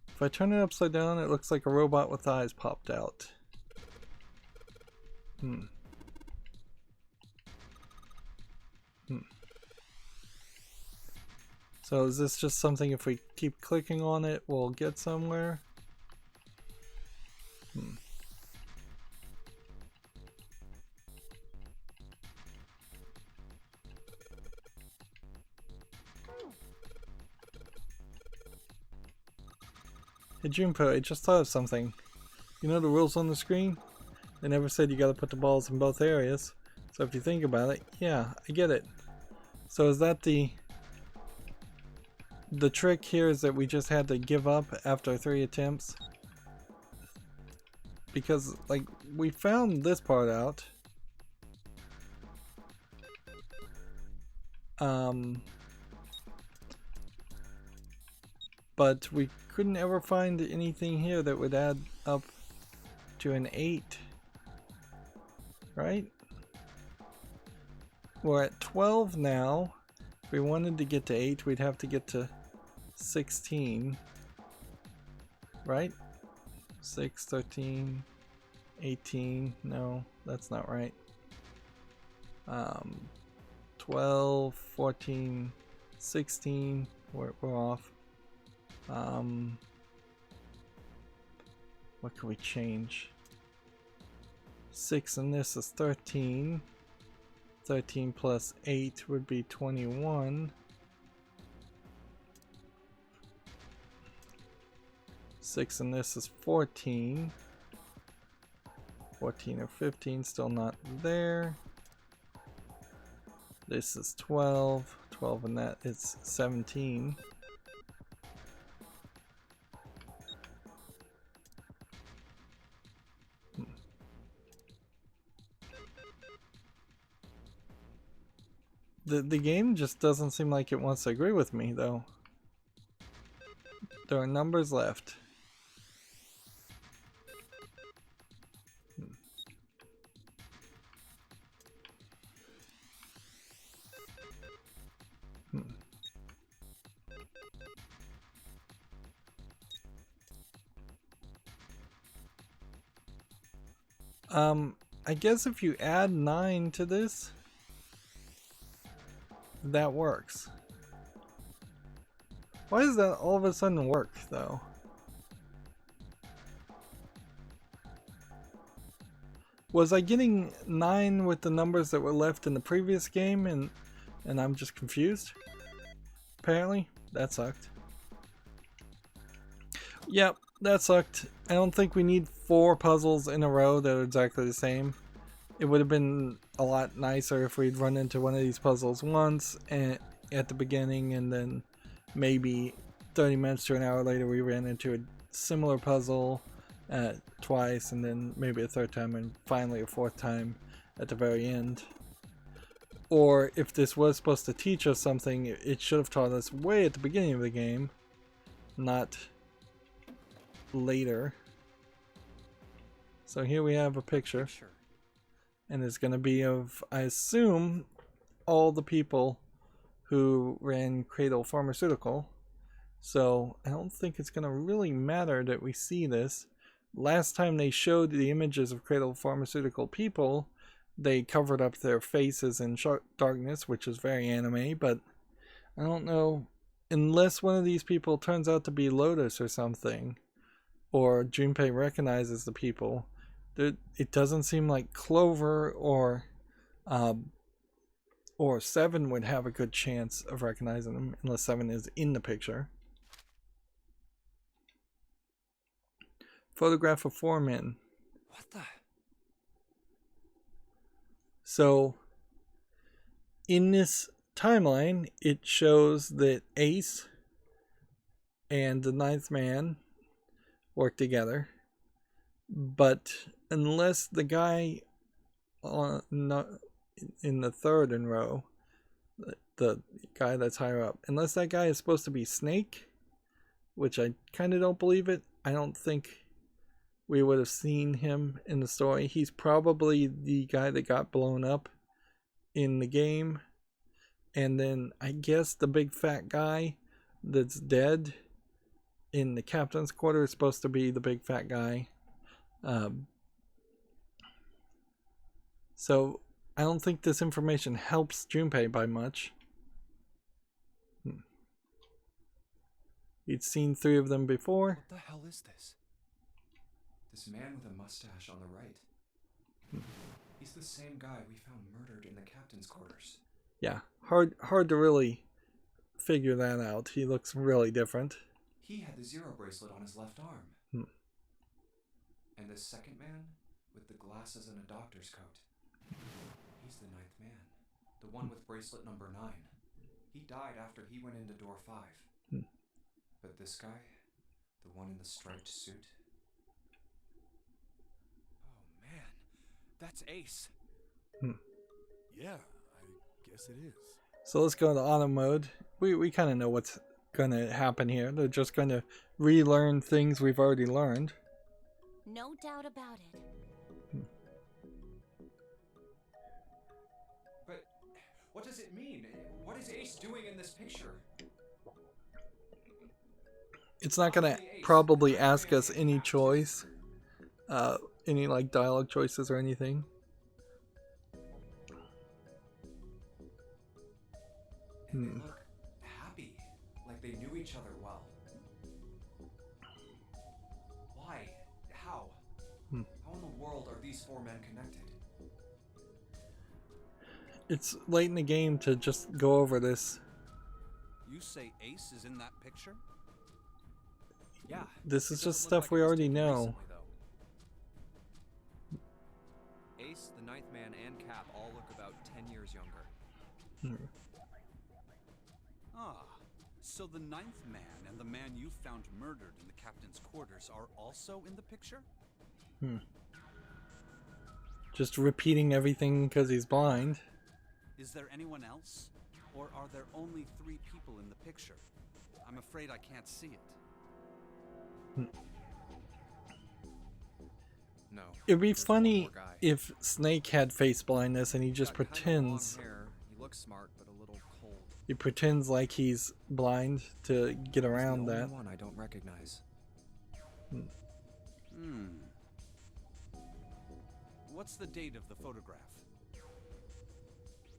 If I turn it upside down, it looks like a robot with eyes popped out. So is this just something if we keep clicking on it, we'll get somewhere? Hey Junpei, I just thought of something. You know the rules on the screen? They never said you gotta put the balls in both areas. So if you think about it, yeah, I get it. So is that the trick here is that we just had to give up after 3 attempts? Because, like, we found this part out. But we couldn't ever find anything here that would add up to an 8. Right? We're at 12 now. If we wanted to get to 8, we'd have to get to 16. Right? 6, 13, 18. No, that's not right. 12, 14, 16. We're off. What can we change? 6 and this is 13. 13 plus 8 would be 21. 6 and this is 14. 14 or 15, still not there. This is 12. 12 and that is 17. The game just doesn't seem like it wants to agree with me, though. There are numbers left. I guess if you add 9 to this, that works. Why does that all of a sudden work, though? Was I getting 9 with the numbers that were left in the previous game and I'm just confused? Apparently, that sucked. Yep, that sucked. I don't think we need 4 puzzles in a row that are exactly the same. It would have been a lot nicer if we'd run into one of these puzzles once and at the beginning and then maybe 30 minutes to an hour later we ran into a similar puzzle twice, and then maybe a third time, and finally a fourth time at the very end. Or if this was supposed to teach us something, it should have taught us way at the beginning of the game, not later. So here we have a picture. And it's going to be of, I assume, all the people who ran Cradle Pharmaceutical. So I don't think it's going to really matter that we see this. Last time they showed the images of Cradle Pharmaceutical people, they covered up their faces in darkness, which is very anime, but I don't know, unless one of these people turns out to be Lotus or something, or Junpei recognizes the people. It doesn't seem like Clover or Seven would have a good chance of recognizing them, unless Seven is in the picture. Photograph of 4 men. What the? So, in this timeline, it shows that Ace and the 9th man work together, but unless the guy in the third in row, the guy that's higher up, unless that guy is supposed to be Snake, which I kind of don't believe it, I don't think we would have seen him in the story. He's probably the guy that got blown up in the game, and then I guess the big fat guy that's dead in the captain's quarter is supposed to be the big fat guy. So I don't think this information helps Junpei by much. He'd seen 3 of them before. What the hell is this? This man with a mustache on the right. He's the same guy we found murdered in the captain's quarters. Yeah, hard to really figure that out. He looks really different. He had the 0 bracelet on his left arm. And the second man with the glasses and a doctor's coat. He's the 9th man. The one with bracelet number 9. He died after he went into door 5. But this guy, the one in the striped suit. Oh man, that's Ace. Yeah, I guess it is. So let's go into auto mode. We kind of know what's going to happen here. They're just going to relearn things we've already learned. No doubt about it. But what does it mean? What is Ace doing in this picture? It's not going to probably ask us any choice. Any like dialogue choices or anything. And they look happy, like they knew each other well. Why? How? How in the world are these 4 men connected? It's late in the game to just go over this. You say Ace is in that picture? Yeah. This is it just doesn't look stuff like we it was already taken know. recently, though. Ace, the 9th man, and Cap all look about 10 years younger. Ah, so the 9th man and the man you found murdered in the captain's quarters are also in the picture? Just repeating everything because he's blind. Is there anyone else? Or are there only 3 people in the picture? I'm afraid I can't see it. No. It'd be there's one funny more guy. if Snake had face blindness and he just Got kinda pretends. long hair. He looks smart, but a little cold. He pretends like he's blind to get He's around the that. only one I don't recognize. What's the date of the photograph?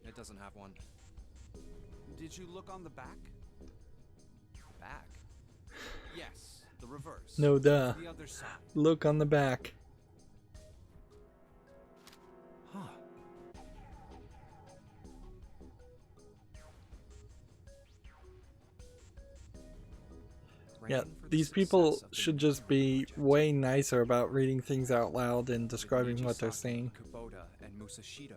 It doesn't have one. Did you look on the back? Back. Yes, the reverse. No duh. The other side. Look on the back. Huh. Yeah, Ranking for the these success people of the should just Nonary be project. way nicer about reading things out loud and describing With what they're Mijisaki, saying. Kubota, and Musashido.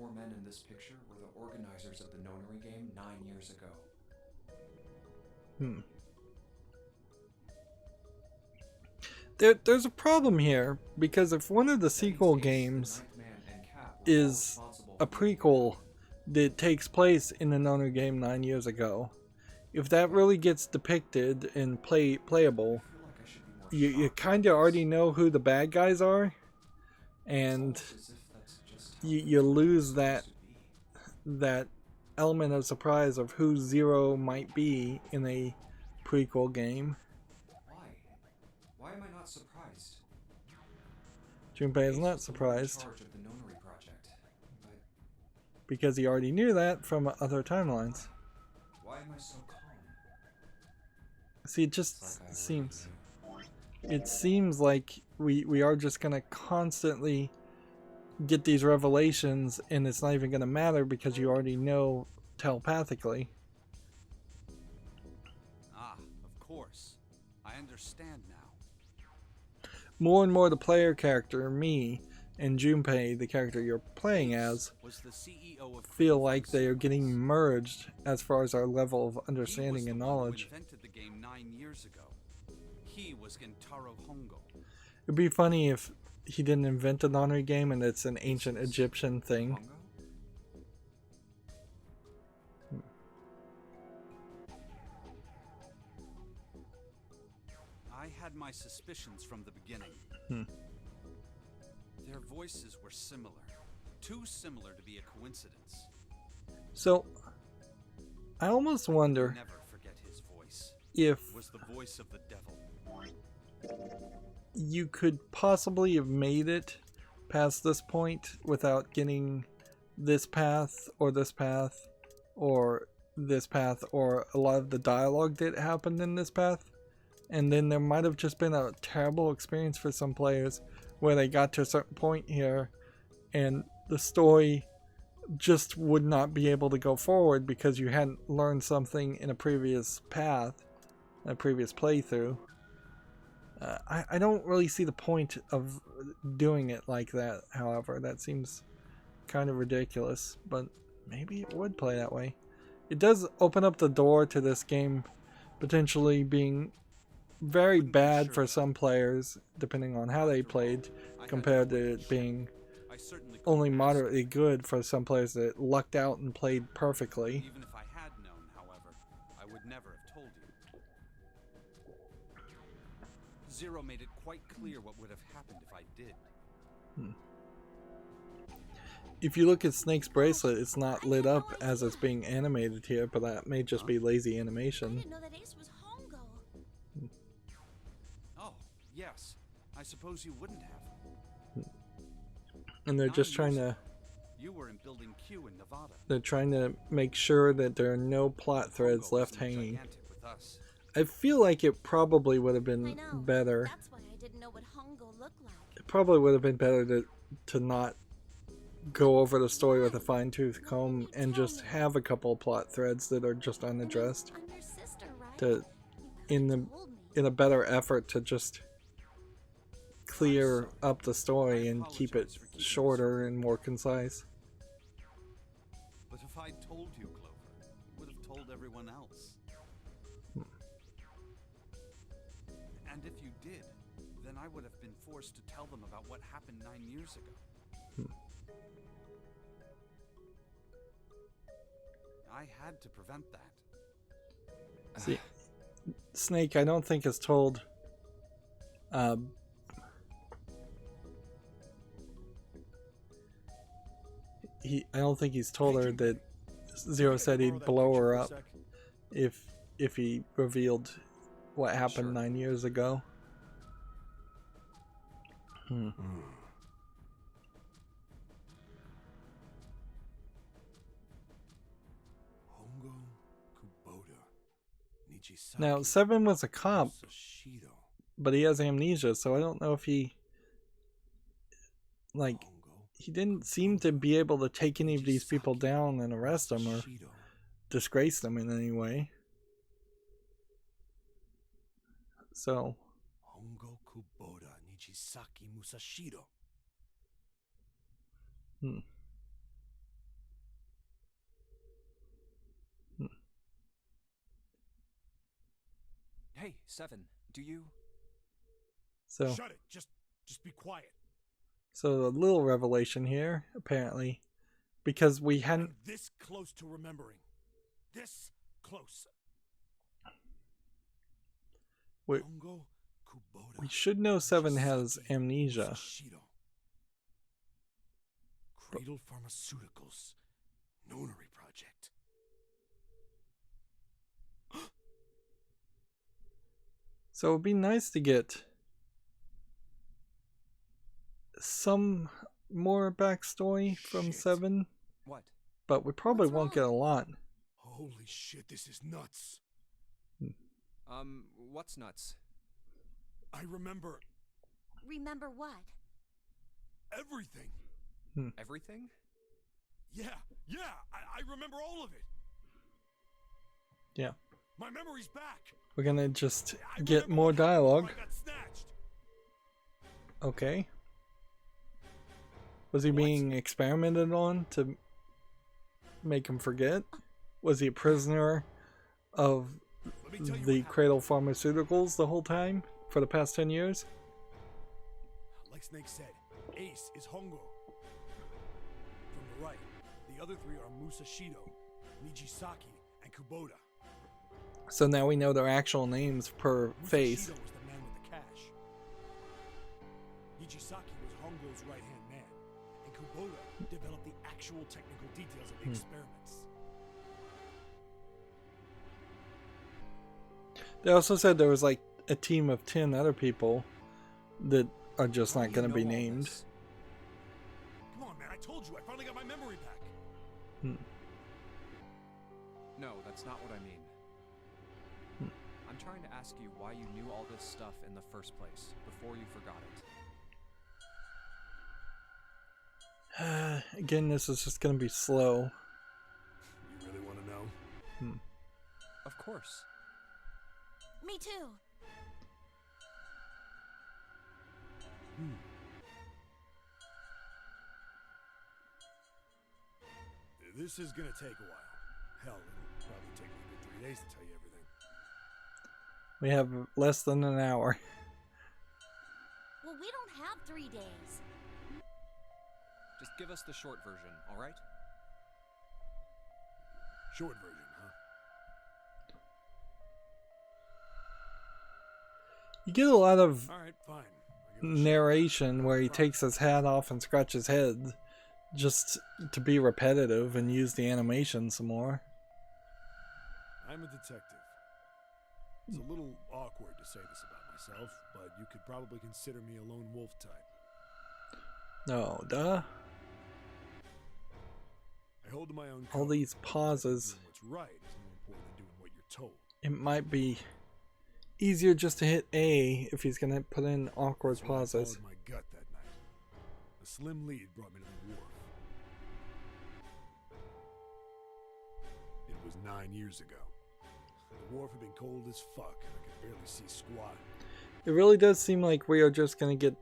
four men in this picture were the organizers of the Nonary Game 9 years ago. There's a problem here, because if one of the sequel games is a prequel that takes place in the Nonary Game 9 years ago, if that really gets depicted and playable, you kind of already know who the bad guys are, and you lose that element of surprise of who Zero might be in a prequel game. Why am I not surprised? Junpei is not surprised In charge of the Nonary project, but because he already knew that from other timelines. why am I so calm? See, it just seems like we are just gonna constantly get these revelations, and it's not even gonna matter because you already know telepathically. Ah, of course. I understand now. More and more the player character, me, and Junpei, the character you're playing as, Was the CEO of feel like they are getting merged as far as our level of understanding and knowledge. He invented the game 9 years ago. He was Gentaro Hongo. It'd be funny if he didn't invent the Nonary game and it's an ancient Egyptian thing. Hongo? I had my suspicions from the beginning. Their voices were similar. Too similar to be a coincidence. So, I almost wonder Never forget his voice. if It was the voice of the devil. you could possibly have made it past this point without getting this path or this path or this path or a lot of the dialogue that happened in this path, and then there might have just been a terrible experience for some players where they got to a certain point here and the story just would not be able to go forward because you hadn't learned something in a previous path, a previous playthrough. I don't really see the point of doing it like that, however. That seems kind of ridiculous, but maybe it would play that way. It does open up the door to this game potentially being very bad for some players, depending on how they played, compared to it being I certainly couldn't only ask. moderately good for some players that lucked out and played perfectly. Even if I had known, however, I would never have told you. Zero made it quite clear what would have happened if I did. If you look at Snake's bracelet, it's not lit up as it's being animated here, but that may just be lazy I animation. didn't know that Ace was Hongo. Oh, yes. I suppose you wouldn't have. And they're just trying to You were in Building Q in Nevada. they're trying to make sure that there are no plot threads Hongo left wasn't hanging. gigantic with us. I feel like it probably would have I been know. better. That's why I didn't know what Hongo looked like. It probably would have been better to not go over the story with a fine-tooth comb and just have a couple of plot threads that are just unaddressed I'm your sister, right? to in Told me. a better effort to just clear up the story and keep it shorter and more concise. But if I'd told you, Clover, you would have told everyone else. And if you did, then I would have been forced to tell them about what happened 9 years ago. I had to prevent that. See, Snake, I don't think has told. I don't think he's told her that Zero said he'd blow her up if he revealed what happened 9 years ago. Hongo, Kubota, Nichisaki, Now, Seven was a cop, Musashido, but he has amnesia, so I don't know if he Hongo, he didn't seem to be able to take any of these people down and arrest them or Musashido, disgrace them in any way. So, Hongo, Kubota, Nichisaki, Musashido. Hey, Seven, do you... So, Shut it. Just be quiet. so a little revelation here, apparently, because we hadn't. I'm this close to remembering. This close. We, Hongo, Kubota, we should know Seven has Nijisaki, amnesia. Bushido. Cradle Pharmaceuticals. Nonary Project. So it'd be nice to get some more backstory from Shit. Seven, What? but we probably What's won't get a lot. Holy shit, this is nuts. What's nuts? I remember Remember what? everything. Everything? Yeah, I remember all of it. Yeah. My memory's back. We're gonna just I get remember more what happened dialogue. before I got snatched. Okay. Was he being experimented on to make him forget? Was he a prisoner of Let me tell you the what Cradle Pharmaceuticals the whole time for the past 10 years? happened. Like Snake said, Ace is Hongo. From the right, the other three are Musashido, Nijisaki, and Kubota. So now we know their actual names per face. Musashido was the man with the cash. Nijisaki was Hongo's right-hand man, and Kubota developed the actual technical details of the experiments. They also said there was like a team of 10 other people that are just How not do going you to be know all named. this? Come on, man, I told you, I finally got my memory back. No, that's not what I mean. I'm trying to ask you why you knew all this stuff in the first place, before you forgot it. Again, this is just going to be slow. You really want to know? Of course. Me too. This is gonna take a while. Hell, it'll probably take me a good 3 days to tell you everything. We have less than an hour. Well, we don't have 3 days. Just give us the short version, alright? Short version, huh? You get a lot of Alright, fine. I'll give it a shot. narration where he takes his hat off and scratches his head just to be repetitive and use the animation some more. I'm a detective. It's a little awkward to say this about myself, but you could probably consider me a lone wolf type. No, duh. I hold to my own All code. these pauses. Doing what's right is more important than doing what you're told. It might be easier just to hit A if he's gonna put in awkward That's why I pauses. followed my gut that night. A slim lead brought me to the wharf. It was 9 years ago. The wharf had been cold as fuck. I could barely see squat. It really does seem like we are just gonna get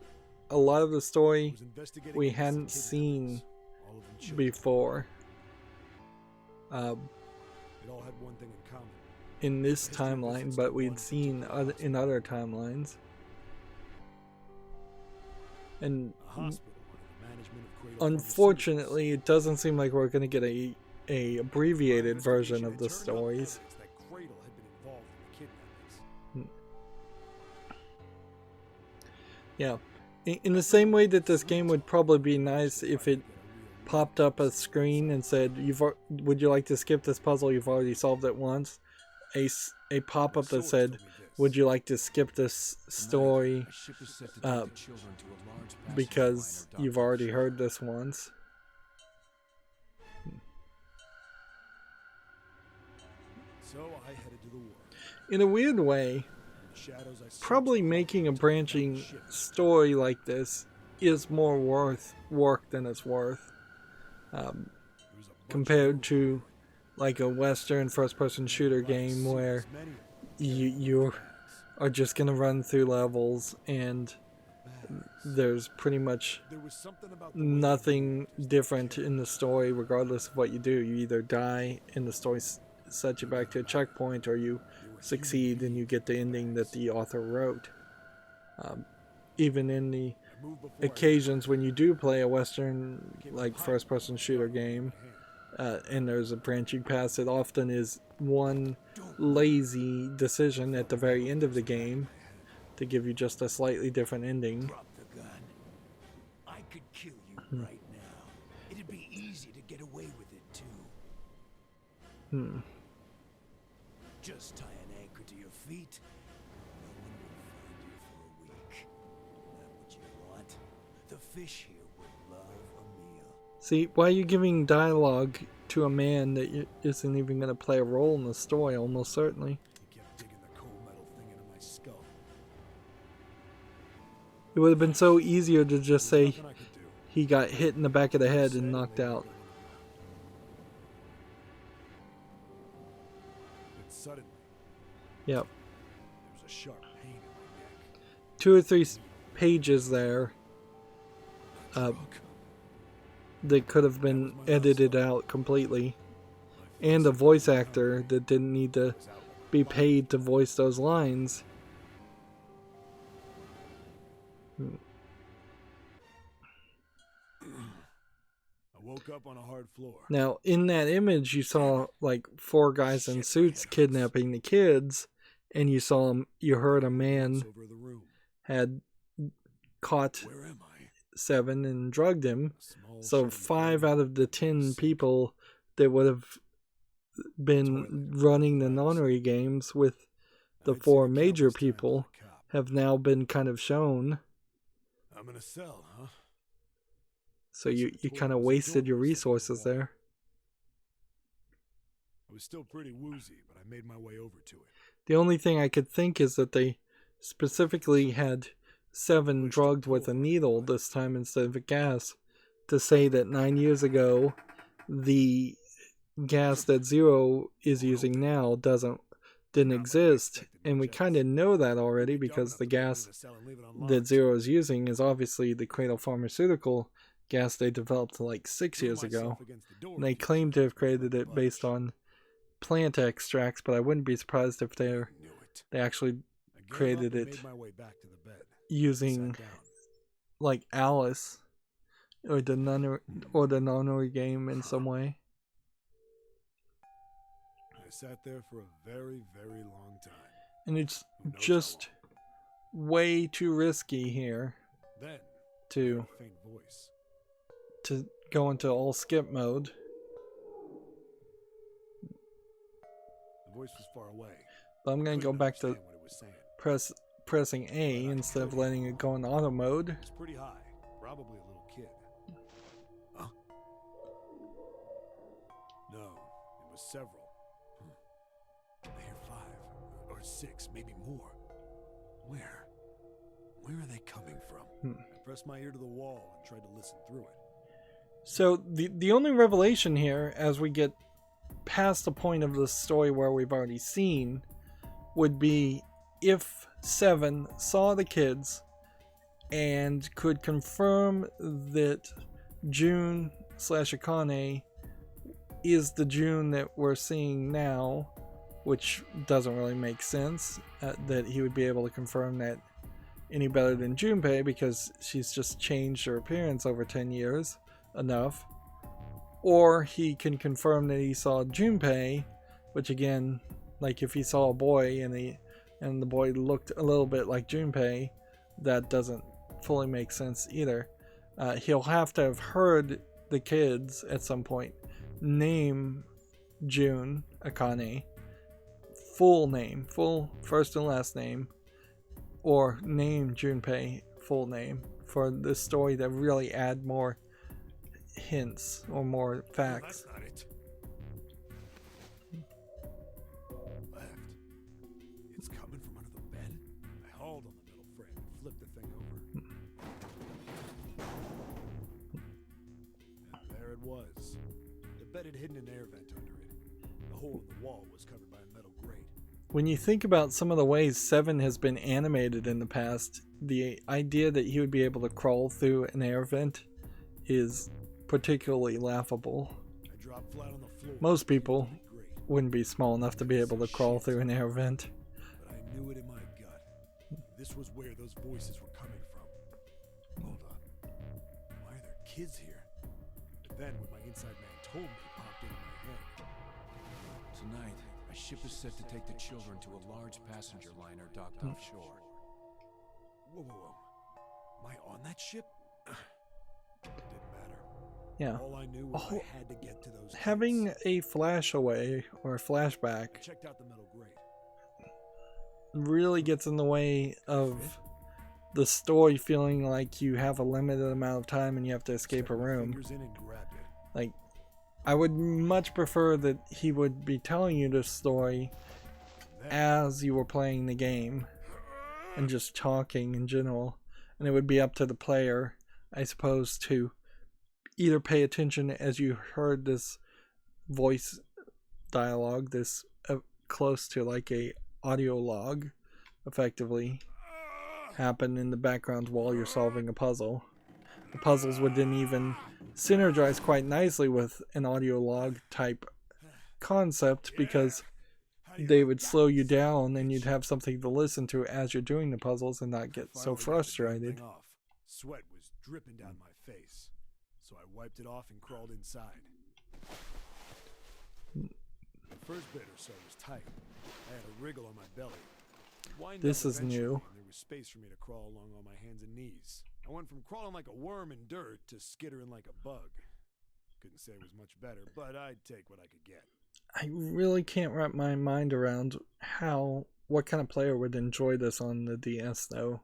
a lot of the I story was investigating we a case of hadn't seen kidnappings, all of them children. before. It all had one thing in common. In this timeline, but we'd seen in other timelines. And A hospital under the management of Cradle unfortunately, it doesn't seem like we're going to get a Pharmaceuticals. abbreviated My version of investigation the had turned up stories. evidence that Cradle had been involved in the kidnappings. Yeah. In the same way that this game would probably be nice if it popped up a screen and said, "Would you like to skip this puzzle? You've already solved it once." A pop-up that said, "Would you like to skip this story because you've already heard this once?" So I headed to the wharf. In a weird way, In the shadows, I probably searched making a for branching ship. story like this is more work than it's worth. There was a bunch of Compared movement. to like a Western first-person shooter Like game seals, where many of them. you are just gonna run through levels and there's pretty much There was something about the way nothing the different in the story regardless of what you do. You either die and the story set you back to a checkpoint, or you succeed and you get the ending that the author wrote. Even in the occasions when you do play a Western, like, first-person shooter game, and there's a branching path, it often is one lazy decision at the very end of the game to give you just a slightly different ending. Drop the gun. I could kill you right now. It'd be easy to get away with it too. Just tie an anchor to your feet. No one will find you for a week. That what you want? The fish here would love a meal. See, why are you giving dialogue to a man that isn't even going to play a role in the story, almost certainly? He kept digging the cold metal thing into my skull. It would have been so easier to just say Nothing I could do. he got hit in the back of the head and knocked out. But suddenly, Yep. there was a sharp pain in my neck. 2 or 3 pages there Drug. that could have been edited out completely. And a voice actor that didn't need to be paid to voice those lines. I woke up on a hard floor. Now, in that image, you saw like 4 guys in suits kidnapping the kids, and you heard a man Over the room. had caught Where am I? 7 and drugged him. A small So shiny 5 body. out of the 10 people that would have been running the Nonary Games with the I'd 4 seen a major countless times people as a cop. have now been kind of shown. I'm in a cell, huh? So you kind of wasted your resources there. I was still pretty woozy, but I made my way over to it. The only thing I could think is that they specifically had 7 drugged with a needle this time instead of a gas, to say that 9 years ago the gas that Zero is using now didn't exist, and we kind of know that already because the gas that Zero is using is obviously the Cradle Pharmaceutical gas they developed like 6 years ago. And they claim to have created it based on plant extracts, but I wouldn't be surprised if they actually created it using like Alice or the Nonary Game in some way. I sat there for a very, very long time. And it's just way too risky here Then, to a faint voice. go into all skip mode. The voice was far away. But I'm going to go Couldn't back to understand what it was saying. pressing A instead of letting it go in auto mode. It's pretty high. Probably a little kid. Huh? No, it was several. I hear 5 or 6, maybe more. Where? Where are they coming from? I pressed my ear to the wall and tried to listen through it. So the only revelation here, as we get past the point of the story where we've already seen, would be if 7 saw the kids and could confirm that June / Akane is the June that we're seeing now, which doesn't really make sense, that he would be able to confirm that any better than Junpei because she's just changed her appearance over 10 years enough. Or he can confirm that he saw Junpei, which again, like if he saw a boy and the boy looked a little bit like Junpei, that doesn't fully make sense either. He'll have to have heard the kids at some point name June Akane, full name, full first and last name, or name Junpei full name, for this story to really add more hints or more facts. That's not it. Left. It's coming from under the bed. I hauled on the metal frame and flipped the thing over. And there it was. The bed had hidden an air vent under it. The hole in the wall was covered by a metal grate. When you think about some of the ways 7 has been animated in the past, the idea that he would be able to crawl through an air vent is particularly laughable. I dropped flat on the floor. Most people wouldn't be small enough to be able to crawl through an air vent. But I knew it in my gut. This was where those voices were coming from. Hold on. Why are there kids here? But then when my inside man told me, it popped into my head. Tonight, a ship is set to take the children to a large passenger liner docked offshore. Whoa, whoa, whoa. Am I on that ship? It didn't matter. Yeah. All I knew was I had to get to those Having kids. a flash away or a I flashback checked out the metal grate. really gets in the way of the story feeling like you have a limited amount of time and you have to escape a Stuck my room. fingers in and grabbed it. Like, I would much prefer that he would be telling you this story as you were playing the game and just talking in general, and it would be up to the player, I suppose, to either pay attention as you heard this voice dialogue, this close to like a audio log effectively happen in the background while you're solving a puzzle. The puzzles would then even synergize quite nicely with an audio log type concept, because they would slow you down and you'd have something to listen to as you're doing the puzzles and not get so Finally got the damn frustrated. thing off. Sweat was dripping down my face, so I wiped it off and crawled inside. The first bit or so was tight. I had a wriggle on my belly. Wind This up is eventually, new. and there was space for me to crawl along on my hands and knees. I went from crawling like a worm in dirt to skittering like a bug. Couldn't say it was much better, but I'd take what I could get. I really can't wrap my mind around what kind of player would enjoy this on the DS though.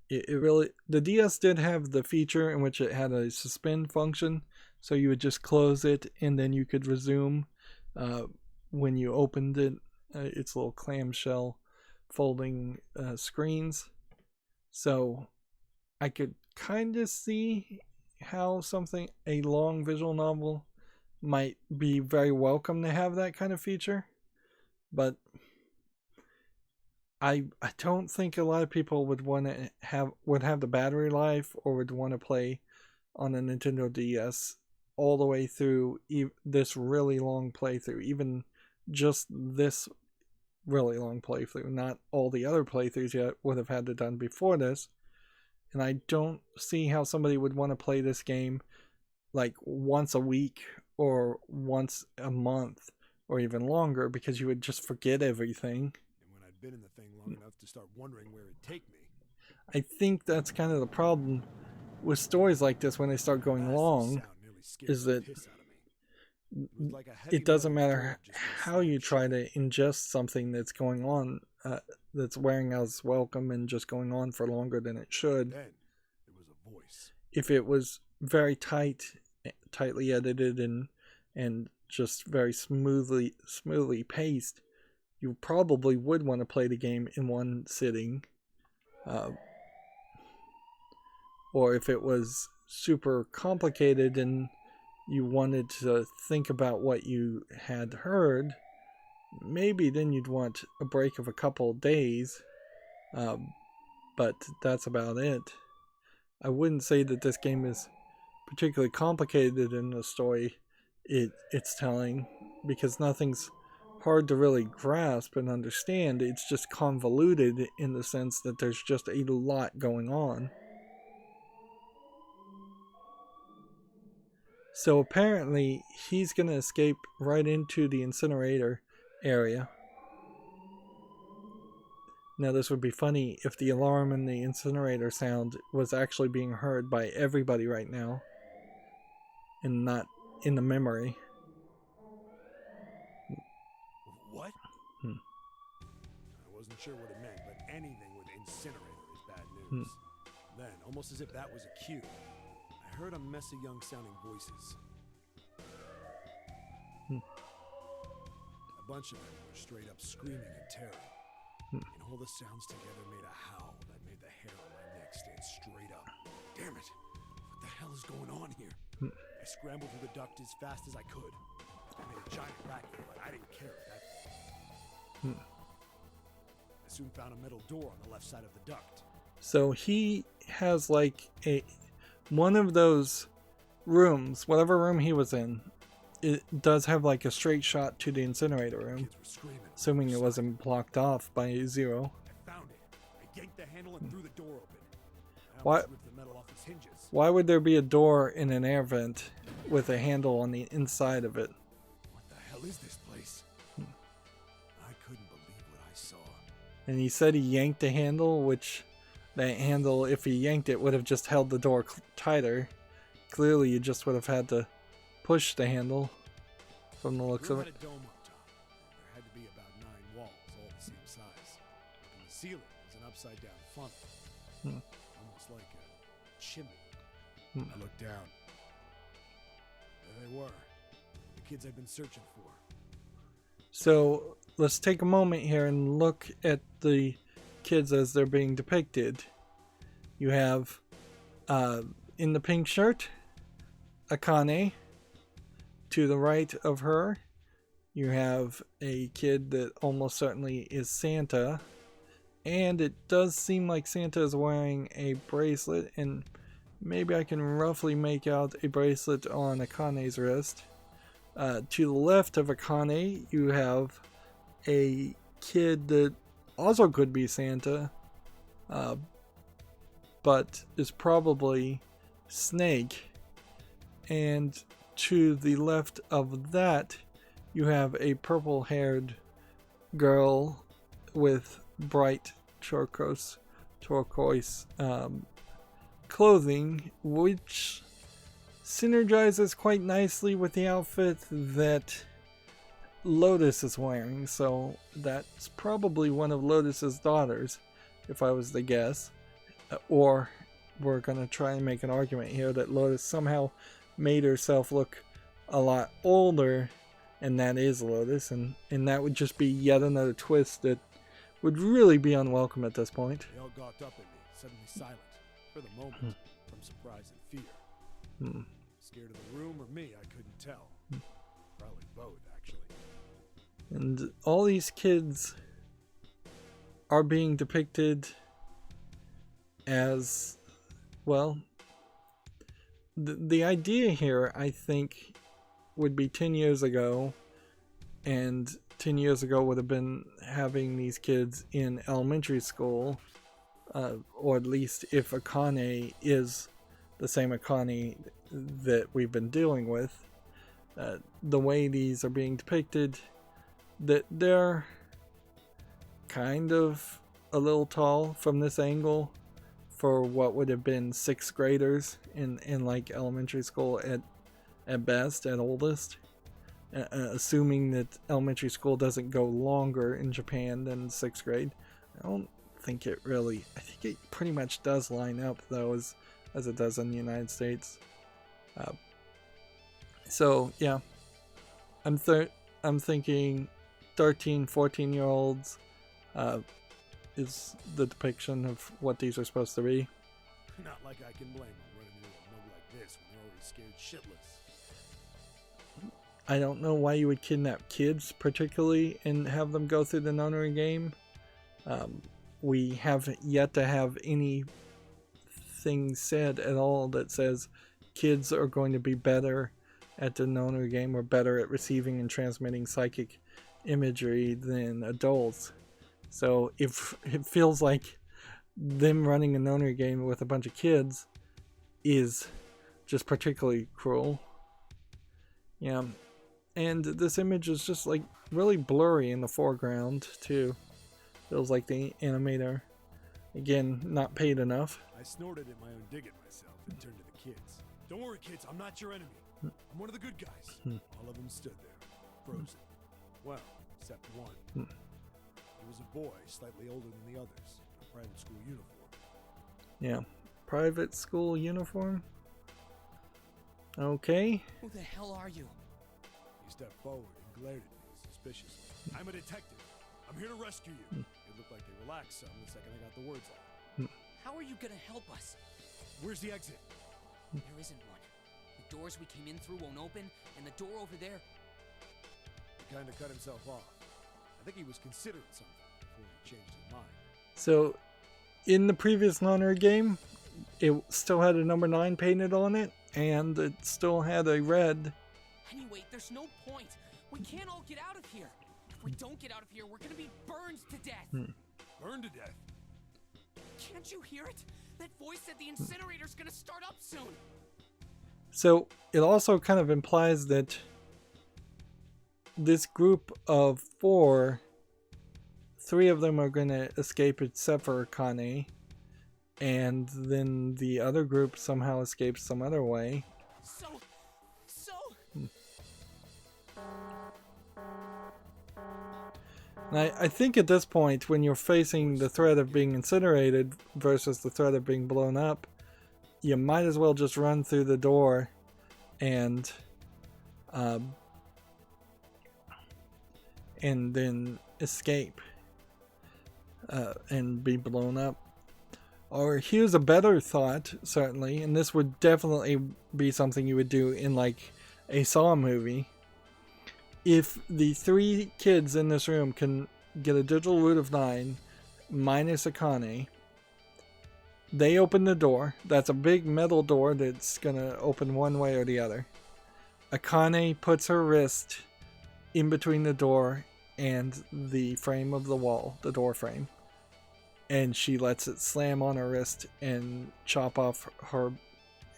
The DS did have the feature in which it had a suspend function, so you would just close it and then you could resume when you opened it. Its little clamshell folding screens. So I could kind of see how a long visual novel might be very welcome to have that kind of feature, but I don't think a lot of people would have the battery life or would want to play on a Nintendo DS all the way through this really long playthrough, even just this really long playthrough, not all the other playthroughs you would have had to done before this. And I don't see how somebody would want to play this game like once a week or once a month or even longer, because you would just forget everything. And when I'd been in the thing long enough to start wondering where it'd take me, I think that's kind of the problem with stories like this when they start going long, is that it doesn't matter how you try to ingest something that's going on, that's wearing out its welcome and just going on for longer than it should. Then there was a voice. If it was very tightly edited and just very smoothly paced, you probably would want to play the game in one sitting. Or if it was super complicated and you wanted to think about what you had heard, maybe then you'd want a break of a couple of days. But that's about it. I wouldn't say that this game is particularly complicated in the story it's telling, because nothing's hard to really grasp and understand. It's just convoluted in the sense that there's just a lot going on. So apparently he's going to escape right into the incinerator area. Now this would be funny if the alarm and the incinerator sound was actually being heard by everybody right now and not in the memory. What? I wasn't sure what it meant, but anything with incinerator is bad news. Then, almost as if that was a cue, I heard a mess of young-sounding voices. A bunch of them were straight up screaming in terror. And all the sounds together made a howl that made the hair on my neck stand straight up. Damn it! What the hell is going on here? I scrambled through the duct as fast as I could. I made a giant racket, but I didn't care at that point. I soon found a metal door on the left side of the duct. So he has like one of those rooms, whatever room he was in, it does have like a straight shot to the incinerator room, Kids were screaming. assuming it wasn't blocked off by Zero. I found it. I yanked the handle and threw the door open. I Why- almost ripped the metal off its hinges. Why would there be a door in an air vent with a handle on the inside of it? What the hell is this place? I couldn't believe what I saw. And he said he yanked the handle, which that handle, if he yanked it, would have just held the door tighter. Clearly, you just would have had to push the handle from the looks The of room it. had a dome up top. There had to be about 9 walls, all the same size. And the ceiling was an upside-down funnel. Almost like a chimney. I looked down. There they were. The kids I've been searching for. So let's take a moment here and look at the kids as they're being depicted. You have, in the pink shirt, Akane. To the right of her, you have a kid that almost certainly is Santa. And it does seem like Santa is wearing a bracelet, and maybe I can roughly make out a bracelet on Akane's wrist. To the left of Akane, you have a kid that also could be Santa, but is probably Snake. And to the left of that, you have a purple-haired girl with bright turquoise clothing, which synergizes quite nicely with the outfit that Lotus is wearing. So that's probably one of Lotus's daughters, if I was to guess. Or we're going to try and make an argument here that Lotus somehow made herself look a lot older, and that is Lotus, and that would just be yet another twist that would really be unwelcome at this point. They all gawked up at me, suddenly silent. For the moment, from surprise and fear. Scared of the room or me, I couldn't tell. Probably both, actually. And all these kids are being depicted as, well, the idea here, I think, would be 10 years ago, and 10 years ago would have been having these kids in elementary school, or at least if Akane is the same Akane that we've been dealing with. The way these are being depicted, that they're kind of a little tall from this angle for what would have been 6th graders in like elementary school at best, at oldest. Assuming that elementary school doesn't go longer in Japan than 6th grade. I don't think it really, I think it pretty much does line up though as it does in the United States. So yeah, I'm thinking 13, 14-year-olds is the depiction of what these are supposed to be. Not like I can blame them running into a mug like this when they're already scared shitless. I don't know why you would kidnap kids particularly and have them go through the Nonary game. We have yet to have anything said at all that says kids are going to be better at the Nonary game or better at receiving and transmitting psychic imagery than adults. So if it feels like them running a Nonary game with a bunch of kids is just particularly cruel. Yeah. And this image is just like really blurry in the foreground too. Feels like the animator, again, not paid enough. I snorted at my own dig at myself and turned to the kids. Don't worry, kids, I'm not your enemy. I'm one of the good guys. All of them stood there, frozen. Well, except one. He was a boy, slightly older than the others, in a private school uniform. Yeah, private school uniform. Okay. Who the hell are you? He stepped forward and glared at me suspiciously. I'm a detective. I'm here to rescue you. It looked like they relaxed some the second I got the words out. How are you gonna help us? Where's the exit? There isn't one. The doors we came in through won't open, and the door over there... He kind of cut himself off. I think he was considering something before he changed his mind. So, in the previous Nonary game, it still had a number 9 painted on it, and it still had a red Anyway, there's no point. We can't all get out of here. If we don't get out of here, we're gonna be burned to death. Burned to death? Can't you hear it? That voice said the incinerator's gonna start up soon. So it also kind of implies that this group of 4, 3 of them are going to escape except for Akane, and then the other group somehow escapes some other way. So... And I think at this point, when you're facing the threat of being incinerated versus the threat of being blown up, you might as well just run through the door and then escape and be blown up. Or here's a better thought, certainly, and this would definitely be something you would do in like a Saw movie. If the 3 kids in this room can get a digital root of 9 minus Akane, they open the door. That's a big metal door that's gonna open one way or the other. Akane puts her wrist in between the door and the frame of the wall, the door frame, and she lets it slam on her wrist and chop off her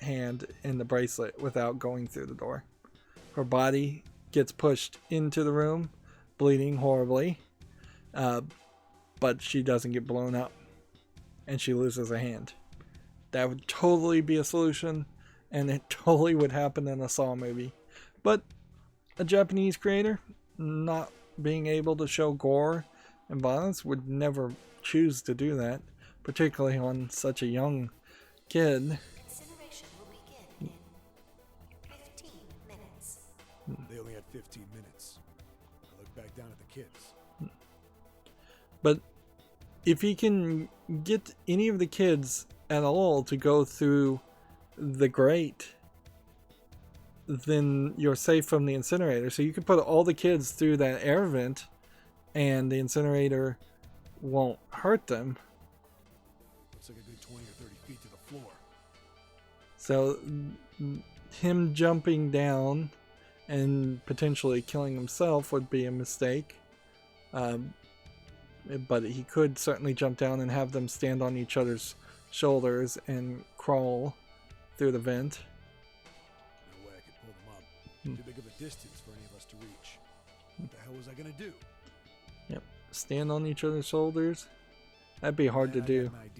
hand in the bracelet without going through the door. Her body gets pushed into the room, bleeding horribly, but she doesn't get blown up, and she loses a hand. That would totally be a solution, and it totally would happen in a Saw movie. But a Japanese creator, not being able to show gore and violence, would never choose to do that, particularly on such a young kid. Incineration will begin in 15 minutes. They only had 15 minutes. I look back down at the kids. But if he can get any of the kids at all to go through the grate, then you're safe from the incinerator. So you could put all the kids through that air vent and the incinerator won't hurt them. Looks like a good 20 or 30 feet to the floor. So him jumping down and potentially killing himself would be a mistake. But he could certainly jump down and have them stand on each other's shoulders and crawl through the vent. No way I could pull them up. Too big of a distance for any of us to reach. What the hell was I gonna do? Yep, stand on each other's shoulders. That'd be hard to do. I had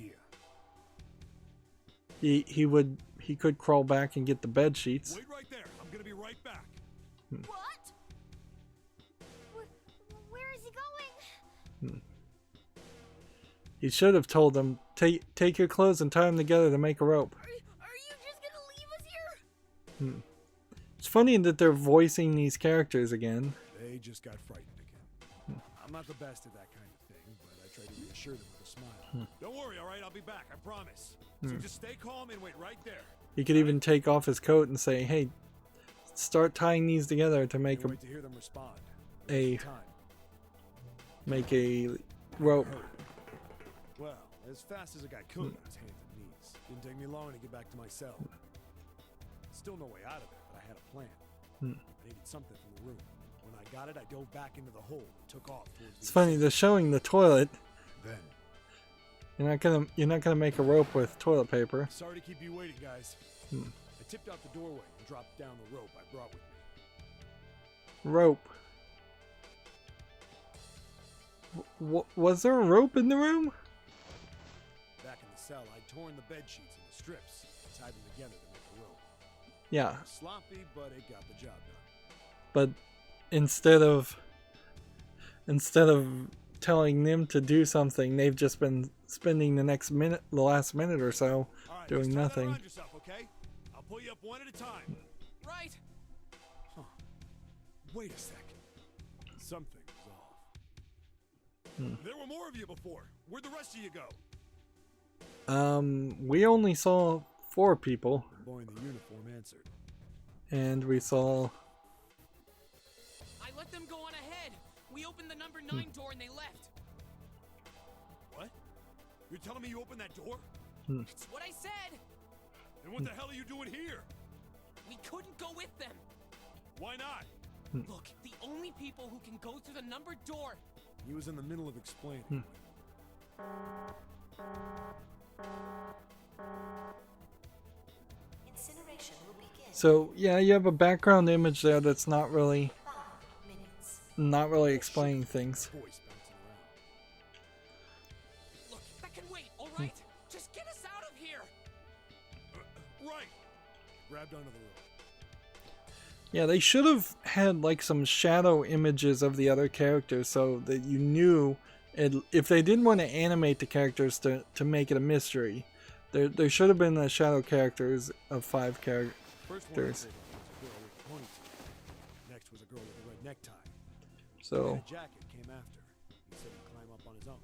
an idea. He could crawl back and get the bed sheets. Wait right there. I'm gonna be right back. What? Where is he going? He should have told them, take your clothes and tie them together to make a rope. Are you just gonna leave us here? It's funny that they're voicing these characters again. They just got frightened again. I'm not the best at that kind of thing, but I try to reassure them with a smile. Don't worry, all right? I'll be back. I promise. So just stay calm and wait right there. He could even take off his coat and say, hey, start tying these together to make Can't wait to hear them respond. a Waste of time. make a rope. Well, as fast as I got killed on his hands and knees. Didn't take me long to get back to my cell. Still no way out of it, but I had a plan. I needed something from the room. When I got it, I dove back into the hole and took off towards It's funny, they're showing the toilet. Then, You're not gonna make a rope with toilet paper. sorry to keep you waiting, guys. I tipped out the doorway and dropped down the rope I brought with me. Rope. Was there a rope in the room? Back in the cell, I'd torn the bed sheets into strips and tied them together to make a rope. Yeah, Sloppy, but it got the job done. but instead of telling them to do something, they've just been spending the last minute or so All right, doing just tie that nothing. around yourself, okay? I'll pull you up one at a time. Right. Wait a sec. Something was off. There were more of you before. Where'd the rest of you go? We only saw 4 people, The boy in the uniform answered. and we saw. I let them go on ahead. We opened the number 9 door and they left. What? You're telling me you opened that door? That's what I said. Then what the hell are you doing here? We couldn't go with them. Why not? Look, the only people who can go through the numbered door. He was in the middle of explaining. Incineration will begin So yeah, you have a background image there that's not really 5 minutes. explaining things. Voice bouncing around. Look, that can wait, all right? Just get us out of here. Right. Grabbed onto the rope. Yeah, they should have had like some shadow images of the other characters so that you knew if they didn't want to animate the characters to make it a mystery. There should have been shadow characters of 5 characters. First one was a girl with a ponytail. Next was a girl with a red necktie. So And a jacket came after. He said he'd climb up on his own.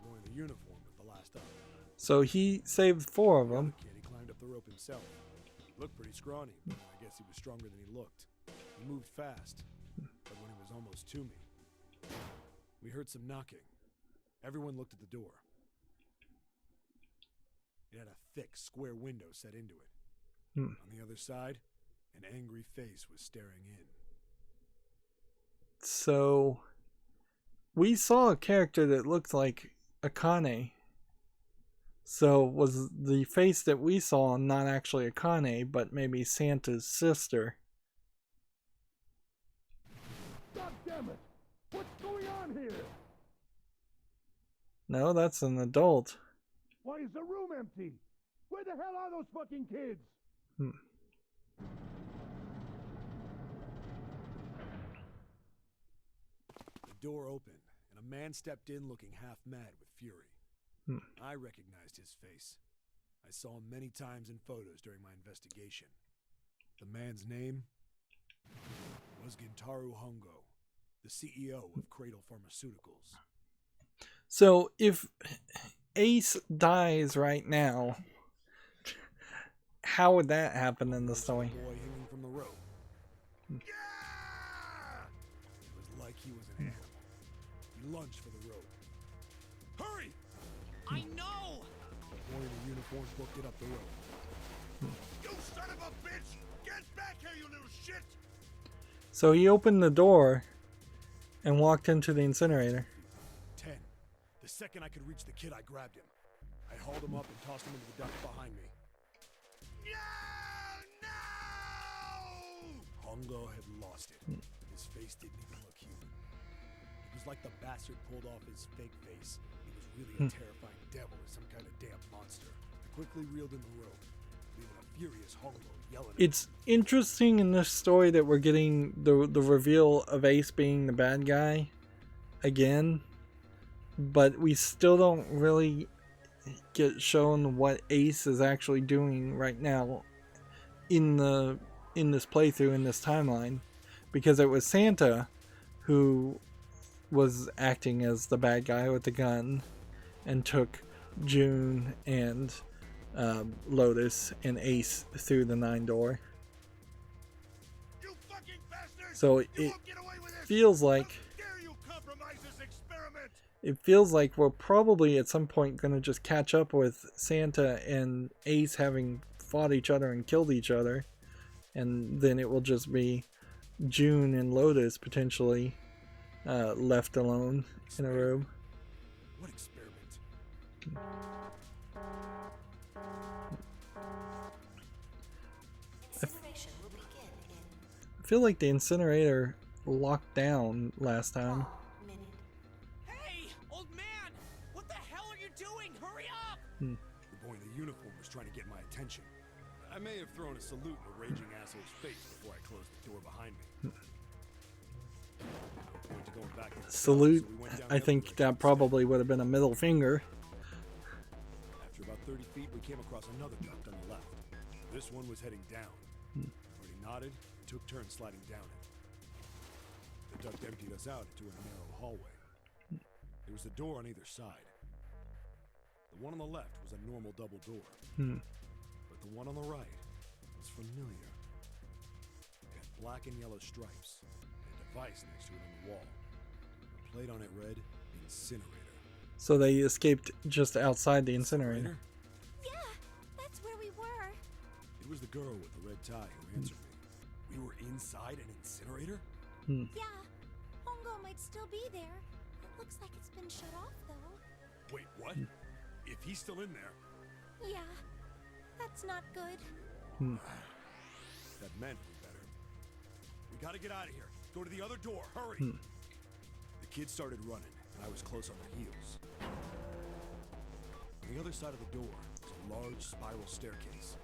Wearing the uniform with the last up. so he saved 4 of The other them. kid, he climbed up the rope himself. Looked pretty scrawny, but I guess he was stronger than he looked. He moved fast, but when he was almost to me, we heard some knocking. Everyone looked at the door. It had a thick, square window set into it. On the other side, an angry face was staring in. So we saw a character that looked like Akane. So was the face that we saw not actually Akane, but maybe Santa's sister? God damn it! What's going on here? No, that's an adult. Why is the room empty? Where the hell are those fucking kids? The door opened, and a man stepped in looking half mad with fury. I recognized his face. I saw him many times in photos during my investigation. The man's name was Gintaro Hongo, the CEO of Cradle Pharmaceuticals. So if Ace dies right now, how would that happen in the story? Boy hanging from the rope. Yeah! It was like he was an animal. He lunged for the rope. Hurry! I know! The boy in the uniform booked it up the rope. You son of a bitch! Get back here, you little shit! So he opened the door and walked into the incinerator. 10. The second I could reach the kid, I grabbed him. I hauled him up and tossed him into the duct behind me. No! Hongo had lost it. His face didn't even look human. It was like the bastard pulled off his fake face. He was really a terrifying devil or some kind of damn monster. I quickly reeled in the rope, leaving a furious Hongo yelling at me. It's interesting in this story that we're getting the reveal of Ace being the bad guy again, but we still don't really get shown what Ace is actually doing right now in this playthrough, in this timeline, because it was Santa who was acting as the bad guy with the gun and took June and Lotus and Ace through the 9 door. You fucking bastard! So You it won't get away with this! feels like How dare you compromise this experiment! it feels like we're probably at some point going to just catch up with Santa and Ace having fought each other and killed each other, and then it will just be June and Lotus potentially left alone in a room. What experiment? Incineration will begin in I feel like the incinerator locked down last time. 1 minute. Hey, old man! What the hell are you doing? Hurry up! The boy in the uniform was trying to get my attention. I may have thrown a salute in a raging asshole's face before I closed the door behind me. No point to going back to the cell, Salute. so we went down I the think elevator that instead. probably would have been a middle finger. After about 30 feet, we came across another duct on the left. This one was heading down. Marty nodded and took turns sliding down it. The duct emptied us out into a narrow hallway. There was a door on either side. The one on the left was a normal double door. But the one on the right was familiar. It had black and yellow stripes, and a device next to it on the wall. The plate on it read, Incinerator. So they escaped just outside the incinerator. Yeah, that's where we were. It was the girl with the red tie who answered me. We We were inside an incinerator? Yeah, Hongo might still be there. It looks like it's been shut off, though. Wait, what? If he's still in there... Yeah, that's not good. That meant we better. We gotta get out of here. Go to the other door. Hurry. The kids started running, and I was close on their heels. On the other side of the door is a large spiral staircase.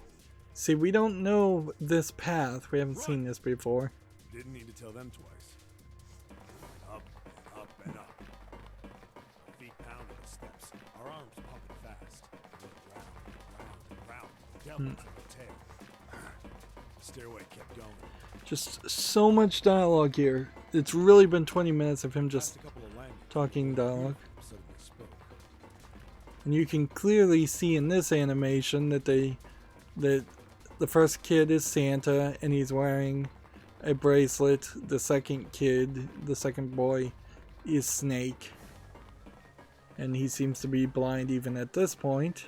See, we don't know this path. We haven't seen this before. Didn't need to tell them twice. Up and up and up. Our feet pounding the steps. Our arms pumping fast. Round, round, and round. Devils in the tail. The stairway kept going. Just so much dialogue here. It's really been 20 minutes of him just Passed a couple of languages. talking dialogue. Suddenly spoke. And you can clearly see in this animation that the first kid is Santa and he's wearing a bracelet. The second kid, the second boy, is Snake. And he seems to be blind even at this point.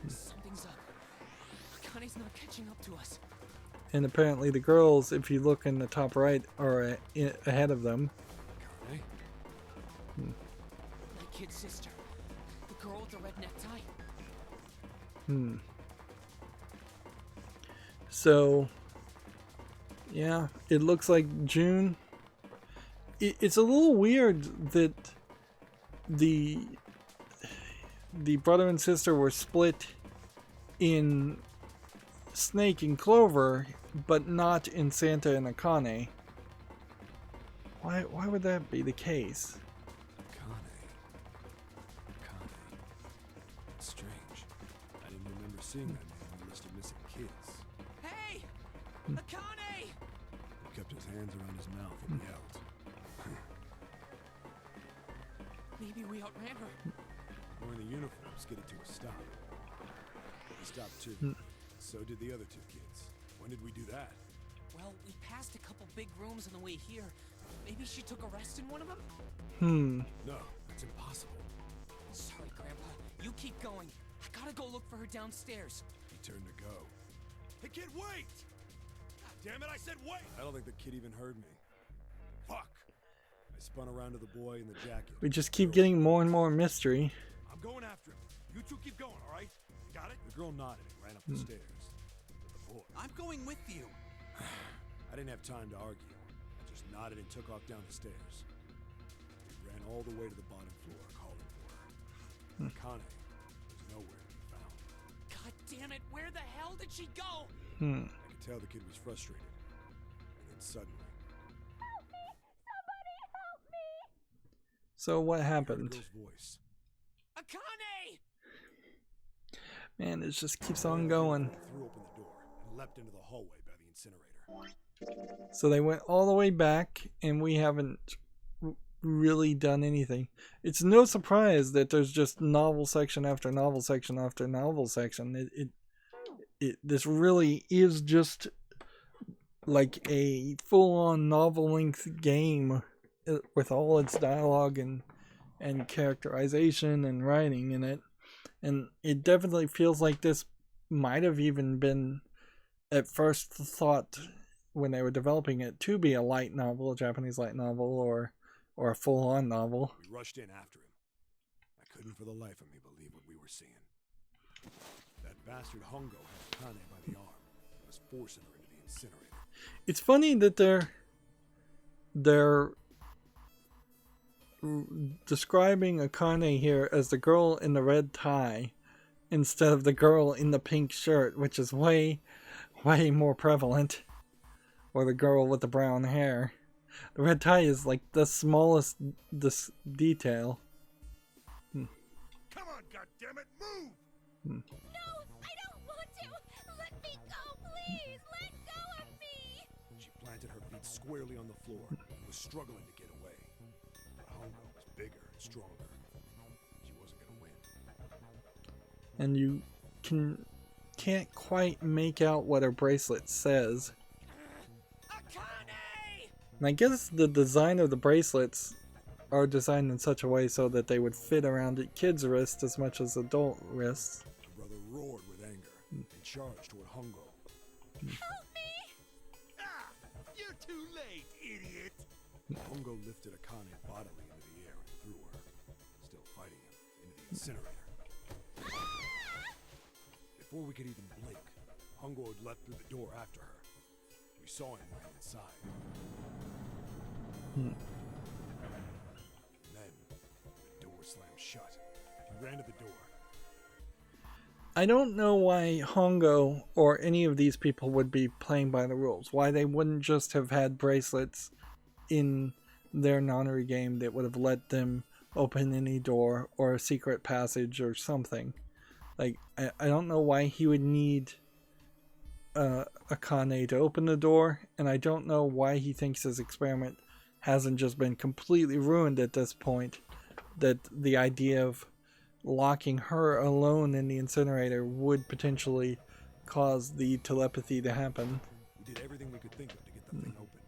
Something's up. Akane's not catching up to us. And apparently the girls, if you look in the top right, are ahead of them. Akane? My kid's sister. The girl with the red necktie. So, yeah, it looks like June. It's a little weird that the brother and sister were split in Snake and Clover, but not in Santa and Akane. Why would that be the case? Akane. It's strange. I didn't remember seeing that man on the list of missing kids. Hey! Akane! He kept his hands around his mouth and yelled. Maybe we outran her. Wearing the uniform skidded to a stop. He stopped too. So did the other two kids. When did we do that? Well, we passed a couple big rooms on the way here. Maybe she took a rest in one of them? No, it's impossible. Sorry, Grandpa. You keep going. I gotta go look for her downstairs. He turned to go. Hey kid, wait! God damn it, I said wait! I don't think the kid even heard me. Fuck! I spun around to the boy in the jacket. We just keep getting more and more mystery. I'm going after him. You two keep going, alright? Got it? The girl nodded and ran up the stairs. But the boy... I'm going with you. I didn't have time to argue. I just nodded and took off down the stairs. We ran all the way to the bottom floor, calling for her. Akane was nowhere to be found. God damn it, where the hell did she go? I could tell the kid was frustrated. And then suddenly... Help me! Somebody help me! So what I heard a happened? girl's voice. Akane! Man, it just keeps on going. Threw open the door and leapt into the hallway by the incinerator. So they went all the way back, and we haven't really done anything. It's no surprise that there's just novel section after novel section after novel section. This really is just like a full-on novel-length game with all its dialogue and characterization and writing in it. And it definitely feels like this might have even been at first thought when they were developing it to be a light novel, a Japanese light novel, or a full-on novel. We rushed in after him. I couldn't for the life of me believe what we were seeing. That bastard Hongo had Akane by the arm and was forcing her into the incinerator. It's funny that they're describing Akane here as the girl in the red tie instead of the girl in the pink shirt, which is way more prevalent, or the girl with the brown hair. The red tie is like the smallest detail. Come on, goddammit, move! No, I don't want to! Let me go, please! Let go of me! She planted her feet squarely on the floor and was struggling to get away. But Hongo was bigger and stronger. She wasn't going to win. And you can't quite make out what her bracelet says. Akane! And I guess the design of the bracelets are designed in such a way so that they would fit around a kid's wrist as much as adult wrists. The brother roared with anger and charged toward Hongo. Help me! Hongo lifted Akane bodily into the air and threw her, still fighting him, into the incinerator. Before we could even blink, Hongo had leapt through the door after her. We saw him run inside. And then, the door slammed shut. He ran to the door. I don't know why Hongo or any of these people would be playing by the rules. Why they wouldn't just have had bracelets in their Nonary game that would have let them open any door or a secret passage or something. Like, I don't know why he would need Akane to open the door, and I don't know why he thinks his experiment hasn't just been completely ruined at this point. That the idea of locking her alone in the incinerator would potentially cause the telepathy to happen. We did everything we could think of to get the thing open.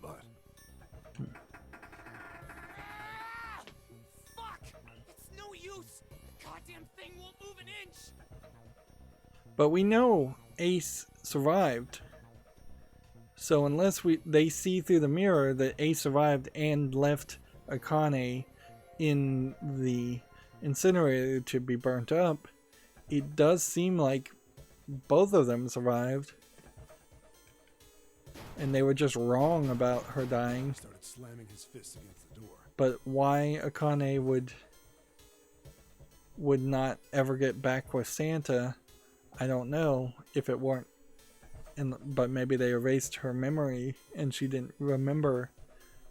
But Fuck! It's no use! The goddamn thing won't move an inch! But we know Ace survived. So unless they see through the mirror that Ace survived and left Akane in the incinerator to be burnt up, it does seem like both of them survived. And they were just wrong about her dying. he started slamming his fists against the door. But why Akane would not ever get back with Santa, I don't know. If it weren't, but maybe they erased her memory and she didn't remember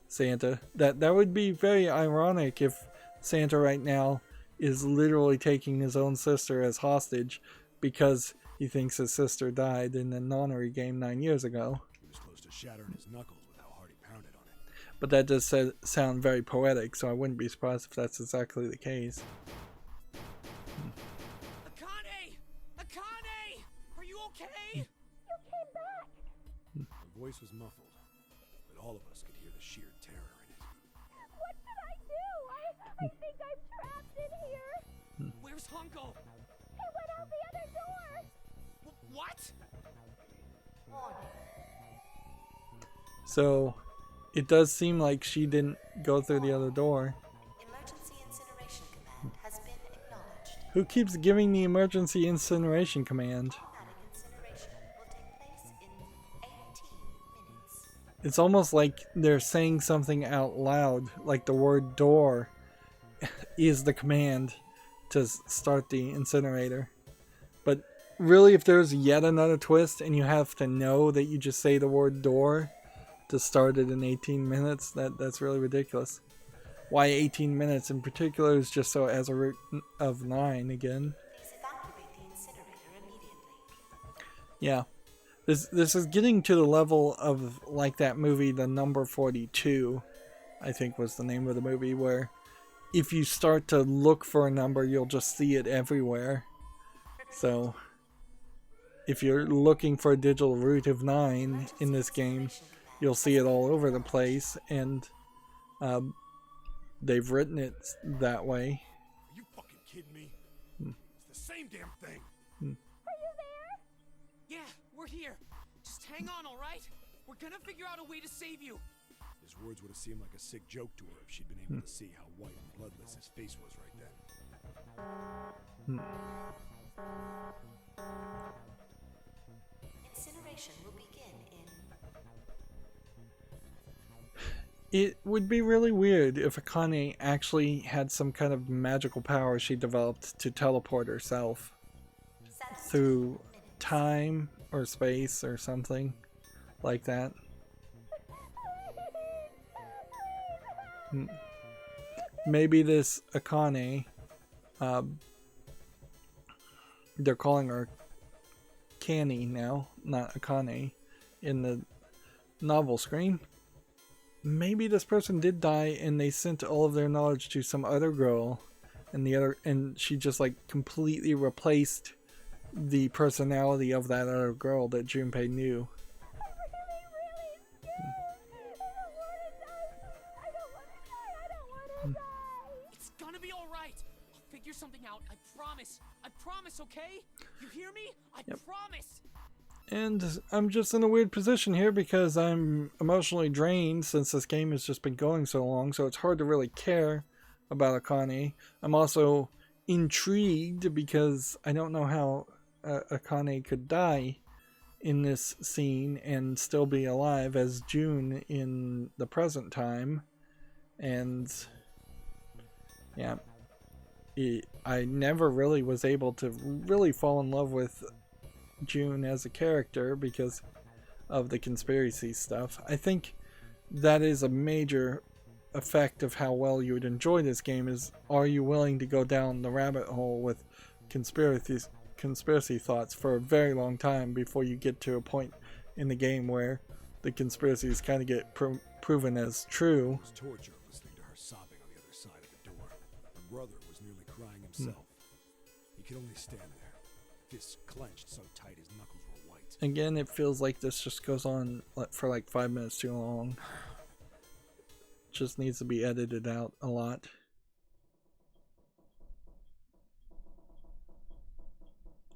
Santa. That would be very ironic if Santa right now is literally taking his own sister as hostage because he thinks his sister died in the Nonary game 9 years ago. He was close to shattering his knuckles with how hard he pounded on it. But that does sound very poetic, so I wouldn't be surprised if that's exactly the case. Akane! Akane! Are you okay? You came back! Her voice was muffled, but all of us could hear the sheer terror in it. What should I do? I think I'm trapped in here. Where's Hongo? He went out the other door. What? So it does seem like she didn't go through the other door. Emergency incineration command has been acknowledged. Who keeps giving the emergency incineration command? Automatic incineration will take place in 18 minutes. It's almost like they're saying something out loud, like the word door is the command to start the incinerator. But really, if there's yet another twist and you have to know that you just say the word door to start it in 18 minutes, that's really ridiculous. Why 18 minutes in particular is just so as a root of 9 again. Please evacuate the incinerator immediately. Yeah. This is getting to the level of like that movie, The Number 42, I think was the name of the movie, where if you start to look for a number, you'll just see it everywhere. So if you're looking for a digital root of 9 in this game, you'll see it all over the place, and they've written it that way. Are you fucking kidding me? It's the same damn thing. Yeah, we're here. Just hang on, all right? We're gonna figure out a way to save you. His words would have seemed like a sick joke to her if she'd been able to see how white and bloodless his face was right then. Incineration will begin in It would be really weird if Akane actually had some kind of magical power she developed to teleport herself through time or space or something like that. Maybe this Akane, they're calling her Kani now, not Akane, in the novel screen. Maybe this person did die and they sent all of their knowledge to some other girl, and she just like completely replaced the personality of that other girl that Junpei knew. It's gonna be all right. I'll figure something out. I promise. I promise, okay? You hear me? I promise. And I'm just in a weird position here because I'm emotionally drained since this game has just been going so long, so it's hard to really care about Akane. I'm also intrigued because I don't know how Akane could die in this scene and still be alive as June in the present time. And yeah, I never really was able to really fall in love with June as a character because of the conspiracy stuff. I think that is a major effect of how well you would enjoy this game is, are you willing to go down the rabbit hole with conspiracy thoughts for a very long time before you get to a point in the game where the conspiracies kind of get proven as true. It was torture listening to her sobbing on the other side of the door. Her brother was nearly crying himself. He could only stand there, fists clenched so tight his knuckles were white. Again, it feels like this just goes on for like 5 minutes too long. Just needs to be edited out a lot.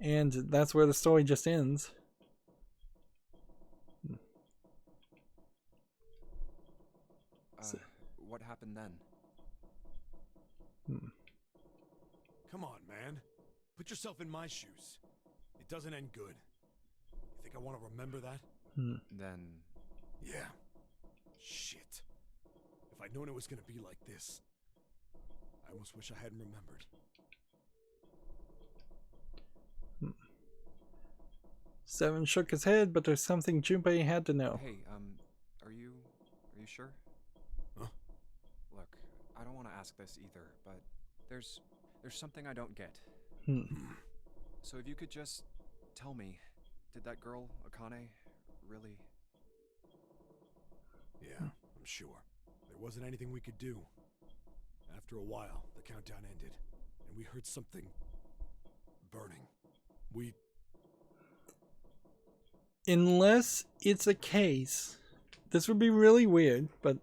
And that's where the story just ends. What happened then? Come on, man. Put yourself in my shoes. It doesn't end good. You think I want to remember that? Then... Yeah. Shit. If I'd known it was gonna be like this, I almost wish I hadn't remembered. Seven shook his head, but there's something Junpei had to know. Hey, are you sure? Huh? Look, I don't want to ask this either, but there's something I don't get. So if you could just tell me, did that girl, Akane, really... Yeah, I'm sure. There wasn't anything we could do. After a while, the countdown ended, and we heard something burning. Unless it's a case, this would be really weird, but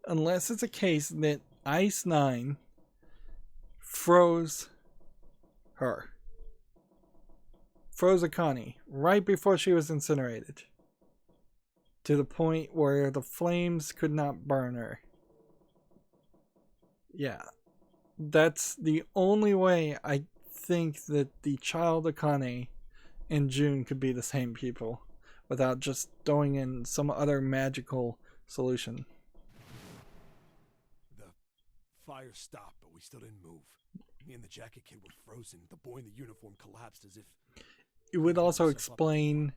unless it's a case that Ice 9 froze her. Froze Akane right before she was incinerated. To the point where the flames could not burn her. Yeah. That's the only way I think that the child Akane and June could be the same people without just throwing in some other magical solution. The fire stopped, but we still didn't move. Me and the jacket kid were frozen. The boy in the uniform collapsed as if... It would also explain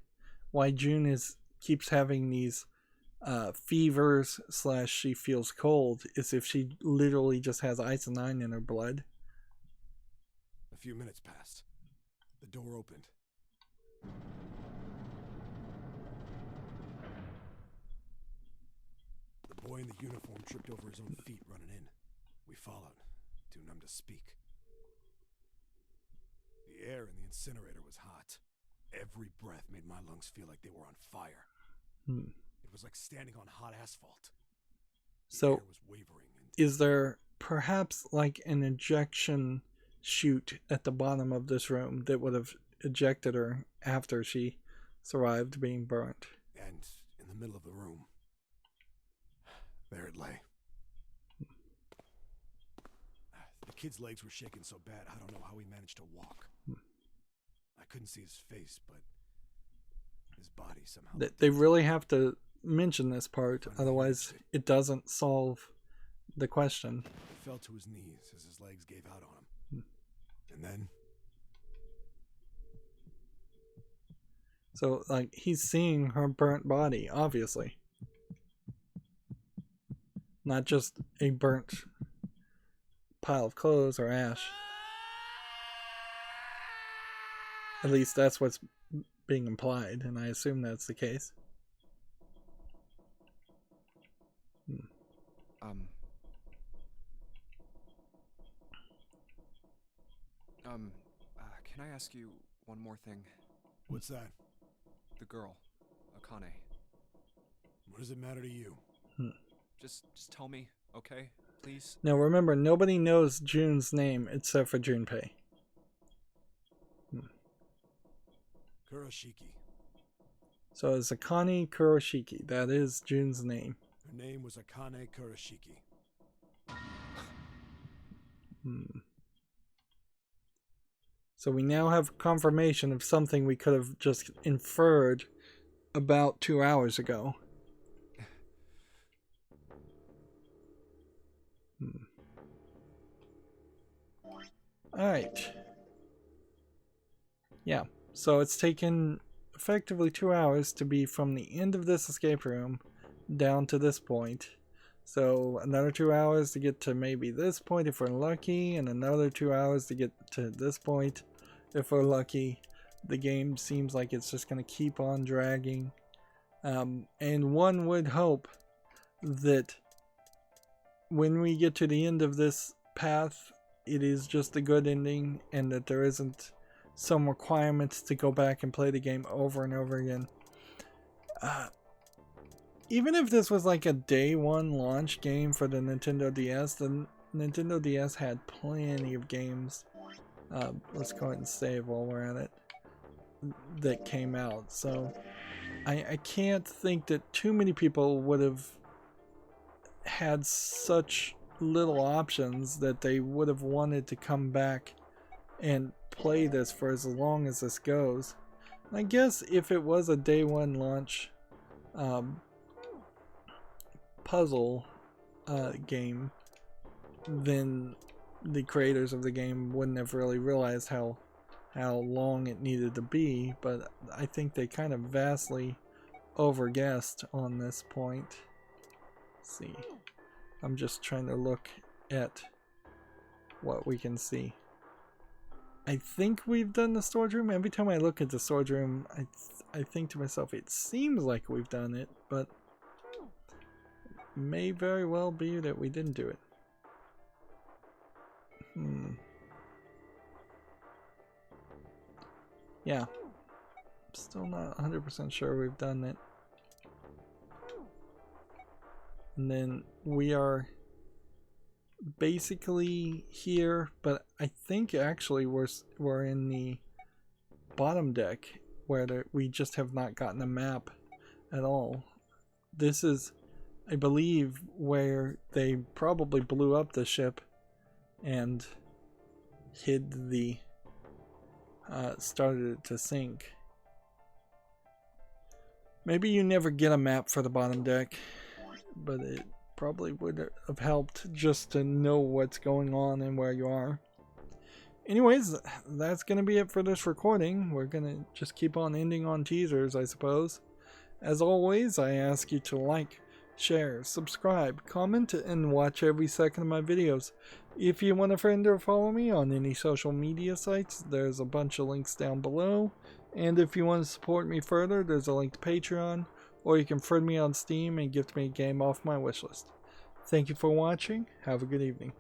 why June keeps having these fevers / she feels cold, is if she literally just has Ice 9 in her blood. A few minutes passed. The door opened. The boy in the uniform tripped over his own feet running in. We followed, too numb to speak. The air in the incinerator was hot. Every breath made my lungs feel like they were on fire. It was like standing on hot asphalt. The air was wavering is there perhaps like an ejection chute at the bottom of this room that would have ejected her after she survived being burnt? And in the middle of the room, there it lay. The kid's legs were shaking so bad, I don't know how he managed to walk. I couldn't see his face, but his body somehow... They really have to mention this part, otherwise it doesn't solve the question. He fell to his knees as his legs gave out on him. And then... So, like, he's seeing her burnt body, obviously. Not just a burnt pile of clothes or ash. At least that's what's being implied, and I assume that's the case. Can I ask you one more thing? What's that? The girl, Akane. What does it matter to you? Just tell me, okay? Please? Now remember, nobody knows June's name except for Junpei. Kurashiki. So it's Akane Kuroshiki. That is June's name. Her name was Akane Kuroshiki. So we now have confirmation of something we could have just inferred about 2 hours ago. Alright. Yeah, so it's taken effectively 2 hours to be from the end of this escape room down to this point. So another 2 hours to get to maybe this point if we're lucky, and another 2 hours to get to this point if we're lucky. The game seems like it's just going to keep on dragging. And one would hope that when we get to the end of this path, it is just a good ending and that there isn't some requirements to go back and play the game over and over again. Even if this was like a day one launch game for the Nintendo DS, the Nintendo DS had plenty of games. Let's go ahead and save while we're at it. That came out. So I can't think that too many people would have had such little options that they would have wanted to come back and play this for as long as this goes. I guess if it was a day one launch puzzle game, then the creators of the game wouldn't have really realized how long it needed to be, but I think they kind of vastly overguessed on this point. Let's see. I'm just trying to look at what we can see. I think we've done the storage room. Every time I look at the storage room, I think to myself, it seems like we've done it, but it may very well be that we didn't do it. Yeah. Still not 100% sure we've done it. And then we are basically here, but I think actually we're in the bottom deck where we just have not gotten a map at all. This is, I believe, where they probably blew up the ship and hid the started it to sink. Maybe you never get a map for the bottom deck, but it probably would have helped just to know what's going on and where you are. Anyways, that's going to be it for this recording. We're going to just keep on ending on teasers, I suppose. As always, I ask you to like, share, subscribe, comment, and watch every second of my videos. If you want a friend or follow me on any social media sites, there's a bunch of links down below. And if you want to support me further, there's a link to Patreon, or you can friend me on Steam and gift me a game off my wishlist. Thank you for watching. Have a good evening.